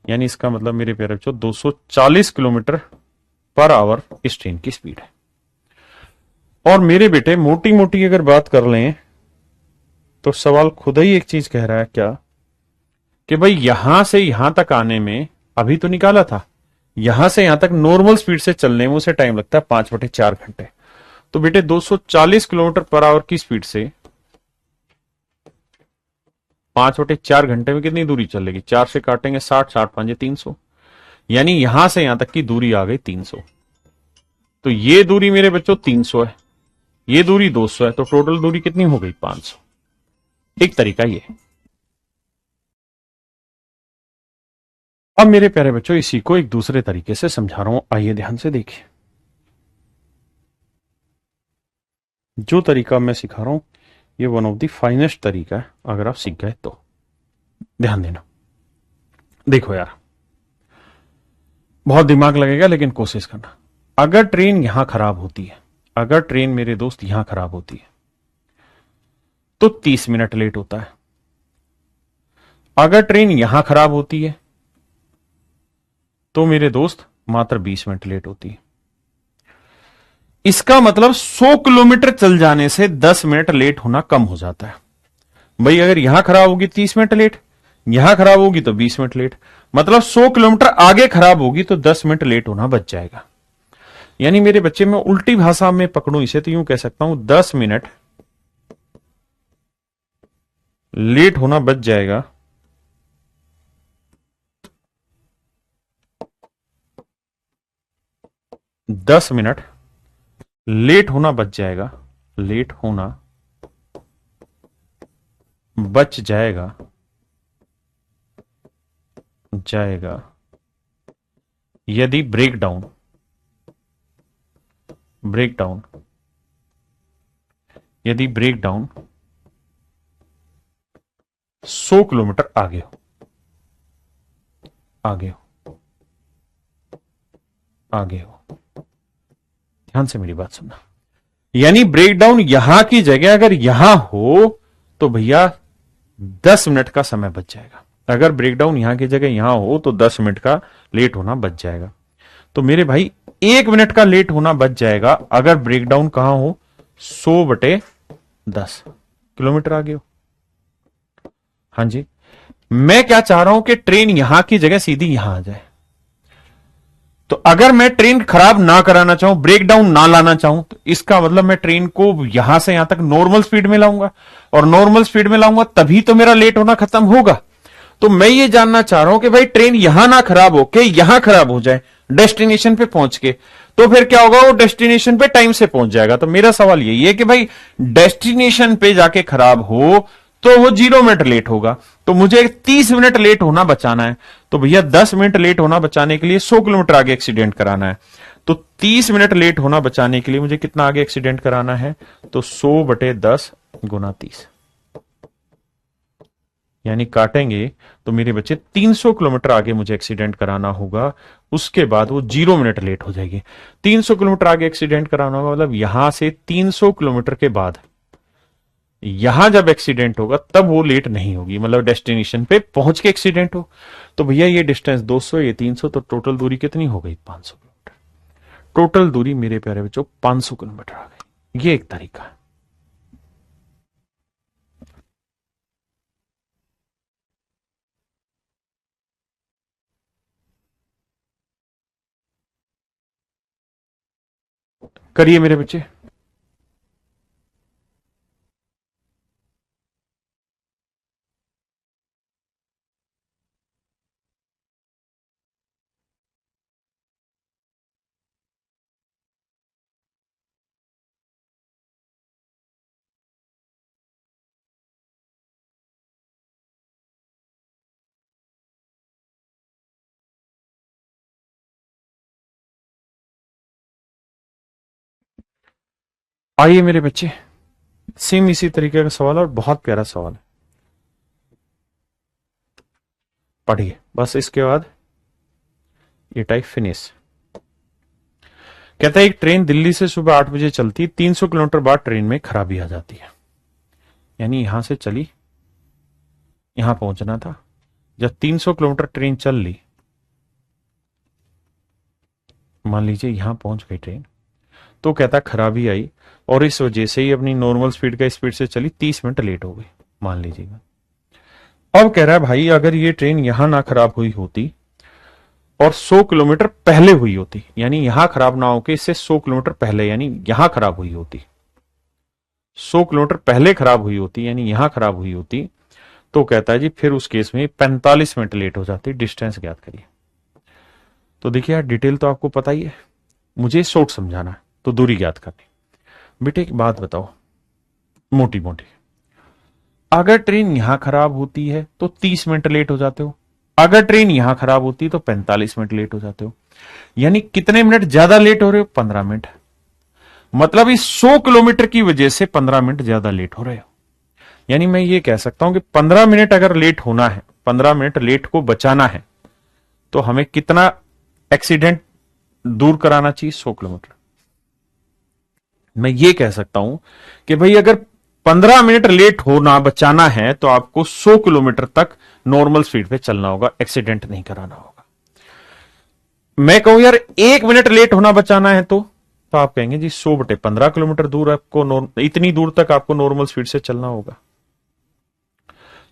यानी इसका मतलब मेरे प्यारे बच्चों 240 किलोमीटर पर आवर इस ट्रेन की स्पीड है। और मेरे बेटे मोटी मोटी अगर बात कर लें तो सवाल खुद ही एक चीज कह रहा है क्या, कि भाई यहां से यहां तक आने में अभी तो निकाला था, यहां से यहां तक नॉर्मल स्पीड से चलने में उसे टाइम लगता है 5/4 घंटे। तो बेटे 240 किलोमीटर पर आवर की स्पीड से 5/4 घंटे में कितनी दूरी चलेगी, 4 से काटेंगे 60, 60 5 300, यानी यहां से यहां तक की दूरी आ गई 300। तो ये दूरी मेरे बच्चों 300 है, ये दूरी 200 है, तो टोटल दूरी कितनी हो गई 500। एक तरीका ये। अब मेरे प्यारे बच्चों इसी को एक दूसरे तरीके से समझा रहा हूं, आइए ध्यान से देखिए। जो तरीका मैं सिखा रहा हूं ये वन ऑफ द फाइनेस्ट तरीका है, अगर आप सीख गए तो। ध्यान देना, देखो यार बहुत दिमाग लगेगा लेकिन कोशिश करना। अगर ट्रेन यहां खराब होती है, अगर ट्रेन मेरे दोस्त यहां खराब होती है तो 30 मिनट लेट होता है। अगर ट्रेन यहां खराब होती है तो मेरे दोस्त मात्र 20 मिनट लेट होती है। इसका मतलब 100 किलोमीटर चल जाने से 10 मिनट लेट होना कम हो जाता है। भाई अगर यहां खराब होगी 30 मिनट लेट, यहां खराब होगी तो 20 मिनट लेट, मतलब 100 किलोमीटर आगे खराब होगी तो 10 मिनट लेट होना बच जाएगा। यानी मेरे बच्चे में उल्टी भाषा में पकड़ूं इसे तो यूं कह सकता हूं 10 मिनट लेट होना बच जाएगा 10 मिनट लेट होना बच जाएगा, लेट होना बच जाएगा यदि ब्रेकडाउन यदि ब्रेकडाउन 100 किलोमीटर आगे हो। ध्यान से मेरी बात सुनना, यानी ब्रेकडाउन यहां की जगह अगर यहां हो तो भैया 10 मिनट का समय बच जाएगा। अगर ब्रेकडाउन यहां की जगह यहां हो तो 10 मिनट का लेट होना बच जाएगा। तो मेरे भाई 1 मिनट का लेट होना बच जाएगा अगर ब्रेकडाउन कहां हो, 100/10 किलोमीटर आगे हो। हां जी, मैं क्या चाह रहा हूं कि ट्रेन यहां की जगह सीधी यहां आ जाए। तो अगर मैं ट्रेन खराब ना कराना चाहूं, ब्रेकडाउन ना लाना चाहूं, तो इसका मतलब मैं ट्रेन को यहां से यहां तक नॉर्मल स्पीड में लाऊंगा, और नॉर्मल स्पीड में लाऊंगा तभी तो मेरा लेट होना खत्म होगा। तो मैं ये जानना चाह रहा हूं कि भाई ट्रेन यहां ना खराब हो के यहां खराब हो जाए डेस्टिनेशन पे पहुंच के, तो फिर क्या होगा, वो डेस्टिनेशन पे टाइम से पहुंच जाएगा। तो मेरा सवाल यही है कि भाई डेस्टिनेशन पे जाके खराब हो तो वो 0 मिनट लेट होगा, तो मुझे 30 मिनट लेट होना बचाना है। तो भैया 10 मिनट लेट होना बचाने के लिए 100 किलोमीटर आगे एक्सीडेंट कराना है। तो 30 मिनट लेट होना बचाने के लिए मुझे कितना आगे एक्सीडेंट कराना है, तो 100/10 × 30, यानी काटेंगे तो मेरे बच्चे 300 किलोमीटर आगे मुझे एक्सीडेंट कराना होगा। उसके बाद वो 0 मिनट लेट हो जाएगी। 300 किलोमीटर आगे एक्सीडेंट कराना होगा, मतलब यहां से 300 किलोमीटर के बाद यहां जब एक्सीडेंट होगा तब वो लेट नहीं होगी, मतलब डेस्टिनेशन पे पहुंच के एक्सीडेंट हो। तो भैया ये डिस्टेंस 200, ये 300, तो टोटल दूरी कितनी हो गई 500 किलोमीटर। टोटल दूरी मेरे प्यारे बच्चों 500 किलोमीटर आ गई। ये एक तरीका है। करिए मेरे बच्चे। आइए मेरे बच्चे, सेम इसी तरीके का सवाल और बहुत प्यारा सवाल है। पढ़िए बस, इसके बाद ये टाइप फिनिश। कहता है एक ट्रेन दिल्ली से सुबह 8 बजे चलती, 300 किलोमीटर बाद ट्रेन में खराबी आ जाती है। यानी यहां से चली, यहां पहुंचना था। जब 300 किलोमीटर ट्रेन चल ली, मान लीजिए यहां पहुंच गई ट्रेन, तो कहता खराबी आई और इस वजह से ही अपनी नॉर्मल स्पीड का स्पीड से चली, 30 मिनट लेट हो गई मान लीजिएगा। अब कह रहा है भाई अगर ये ट्रेन यहां ना खराब हुई होती और 100 किलोमीटर पहले हुई होती, यानी यहां खराब ना होकर इससे 100 किलोमीटर पहले, यानी यहां खराब हुई होती, 100 किलोमीटर पहले खराब हुई होती, यानी यहां खराब हुई होती, तो कहता है जी फिर उस केस में 45 मिनट लेट हो जाती। डिस्टेंस ज्ञात करिए। तो देखिए यार, डिटेल तो आपको पता ही है, मुझे शॉर्ट समझाना है, तो दूरी ज्ञात करनी। बेटे एक बात बताओ मोटी मोटी, अगर ट्रेन यहां खराब होती है तो 30 मिनट लेट हो जाते हो, अगर ट्रेन यहां खराब होती तो 45 मिनट लेट हो जाते हो। यानी कितने मिनट ज्यादा लेट हो रहे हो? 15 मिनट। मतलब इस 100 किलोमीटर की वजह से 15 मिनट ज्यादा लेट हो रहे हो। यानी मैं ये कह सकता हूं कि 15 मिनट अगर लेट होना है, 15 मिनट लेट को बचाना है, तो हमें कितना एक्सीडेंट दूर कराना चाहिए? 100 किलोमीटर। मैं ये कह सकता हूं कि भाई अगर 15 मिनट लेट होना बचाना है तो आपको 100 किलोमीटर तक नॉर्मल स्पीड पे चलना होगा, एक्सीडेंट नहीं कराना होगा। मैं कहूं यार 1 मिनट लेट होना बचाना है तो आप कहेंगे जी 100/15 किलोमीटर दूर आपको, इतनी दूर तक आपको नॉर्मल स्पीड से चलना होगा।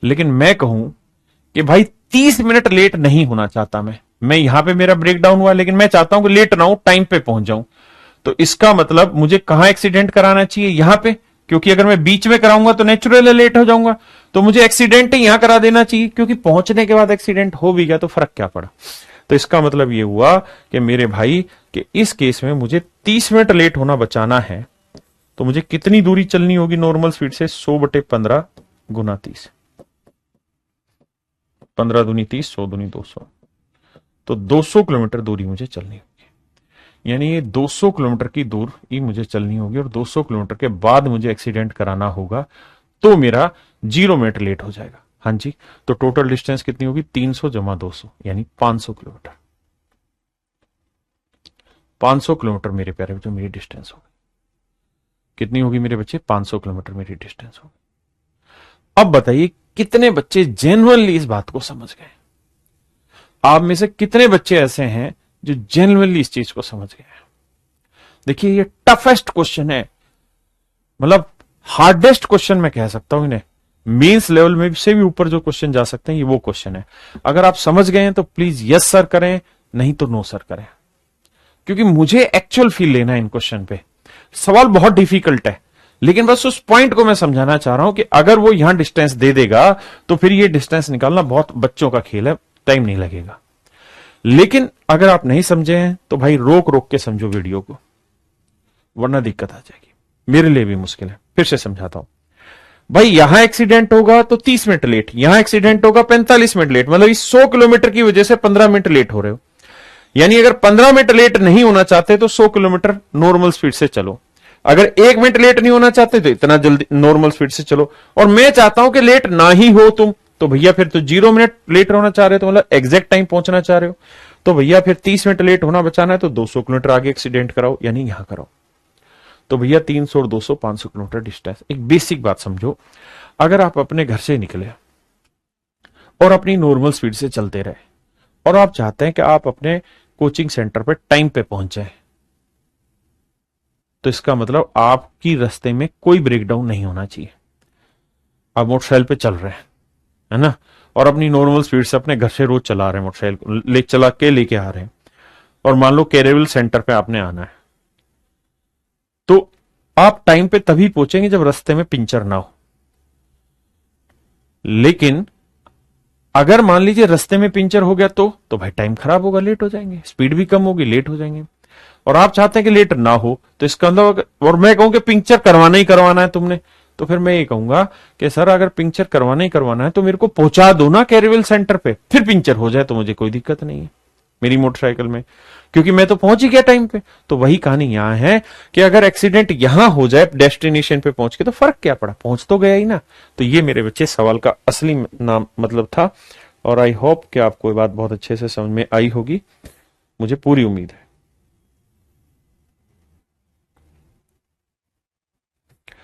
लेकिन मैं कहूं कि भाई 30 मिनट लेट नहीं होना चाहता मैं यहां पे मेरा ब्रेक डाउन हुआ, लेकिन मैं चाहता हूं कि लेट ना हो, टाइम पे पहुंच जाऊं। तो इसका मतलब मुझे कहां एक्सीडेंट कराना चाहिए? यहां पे, क्योंकि अगर मैं बीच में कराऊंगा तो नेचुरली लेट हो जाऊंगा। तो मुझे एक्सीडेंट ही यहां करा देना चाहिए, क्योंकि पहुंचने के बाद एक्सीडेंट हो भी गया तो फर्क क्या पड़ा। तो इसका मतलब यह हुआ कि मेरे भाई कि इस केस में मुझे 30 मिनट लेट होना बचाना है, तो मुझे कितनी दूरी चलनी होगी नॉर्मल स्पीड से? 100/15 गुना 30, 15 दूनी 30, 100 दूनी 200, तो 200 किलोमीटर दूरी मुझे चलनी होगी। यानी ये 200 किलोमीटर की दूरी मुझे चलनी होगी और 200 किलोमीटर के बाद मुझे एक्सीडेंट कराना होगा, तो मेरा 0 मिनट लेट हो जाएगा। हाँ जी, तो टोटल डिस्टेंस कितनी होगी? 300 जमा 200 यानी 500 किलोमीटर। 500 किलोमीटर मेरे प्यारे बच्चों मेरी डिस्टेंस होगी। कितनी होगी मेरे बच्चे? 500 किलोमीटर मेरी डिस्टेंस होगी। अब बताइए कितने बच्चे जेन्युइनली इस बात को समझ गए? आप में से कितने बच्चे ऐसे हैं जो जेन्युइनली इस चीज को समझ गए हैं? देखिए ये टफेस्ट क्वेश्चन है, मतलब हार्डेस्ट क्वेश्चन मैं कह सकता हूं इन्हें। मेंस लेवल में से भी ऊपर जो क्वेश्चन जा सकते हैं ये वो क्वेश्चन है। अगर आप समझ गए हैं तो प्लीज यस सर करें, नहीं तो नो सर करें, क्योंकि मुझे एक्चुअल फील लेना है इन क्वेश्चन पे। सवाल बहुत डिफिकल्ट है, लेकिन बस उस पॉइंट को मैं समझाना चाह रहा हूं कि अगर वो यहां डिस्टेंस दे देगा तो फिर ये डिस्टेंस निकालना बहुत बच्चों का खेल है, टाइम नहीं लगेगा। लेकिन अगर आप नहीं समझे हैं तो भाई रोक रोक के समझो वीडियो को, वरना दिक्कत आ जाएगी, मेरे लिए भी मुश्किल है। फिर से समझाता हूं भाई, यहां एक्सीडेंट होगा तो 30 मिनट लेट, यहां एक्सीडेंट होगा 45 मिनट लेट, मतलब इस 100 किलोमीटर की वजह से 15 मिनट लेट हो रहे हो। यानी अगर 15 मिनट लेट नहीं होना चाहते तो 100 किलोमीटर नॉर्मल स्पीड से चलो, अगर 1 मिनट लेट नहीं होना चाहते तो इतना जल्दी नॉर्मल स्पीड से चलो, और मैं चाहता हूं कि लेट ना ही हो तुम, तो भैया फिर तो 0 मिनट लेट होना चाह रहे हो, तो मतलब एग्जैक्ट टाइम पहुंचना चाह रहे हो, तो भैया फिर 30 मिनट लेट होना बचाना है तो 200 किलोमीटर आगे एक्सीडेंट कराओ, यानी यहां कराओ। तो भैया 300 और 200 500 किलोमीटर डिस्टेंस। एक बेसिक बात समझो, अगर आप अपने घर से निकले और अपनी नॉर्मल स्पीड से चलते रहे और आप चाहते हैं कि आप अपने कोचिंग सेंटर पर टाइम पे पहुंच जाए, तो इसका मतलब आपकी रास्ते में कोई ब्रेकडाउन नहीं होना चाहिए। आप मोटरसाइकिल पे चल रहे हैं, है ना, और अपनी नॉर्मल स्पीड से अपने घर से रोज चला रहे हैं, मोटरसाइकिल चला के लेके आ रहे हैं, और मान लो कैरेविल सेंटर पे आपने आना है, तो आप टाइम पे तभी पहुंचेंगे जब रास्ते में पिंचर ना हो। लेकिन अगर मान लीजिए रास्ते में पिंचर हो गया तो भाई टाइम खराब होगा, लेट हो जाएंगे, स्पीड भी कम होगी, लेट हो जाएंगे। और आप चाहते हैं कि लेट ना हो, तो इसका मतलब, और मैं कहूं कि पिंचर करवाना ही करवाना है तुमने, तो फिर मैं ये कहूंगा कि सर अगर पिंचर करवाना ही करवाना है तो मेरे को पहुंचा दो ना कैरेविल सेंटर पे, फिर पिंचर हो जाए तो मुझे कोई दिक्कत नहीं है मेरी मोटरसाइकिल में, क्योंकि मैं तो पहुंच ही गया टाइम पे। तो वही कहानी यहां है कि अगर एक्सीडेंट यहां हो जाए डेस्टिनेशन पे पहुंच के, तो फर्क क्या पड़ा, पहुंच तो गया ही ना। तो ये मेरे बच्चे सवाल का असली नाम मतलब था, और आई होप कि आपको ये बात बहुत अच्छे से समझ में आई होगी, मुझे पूरी उम्मीद है।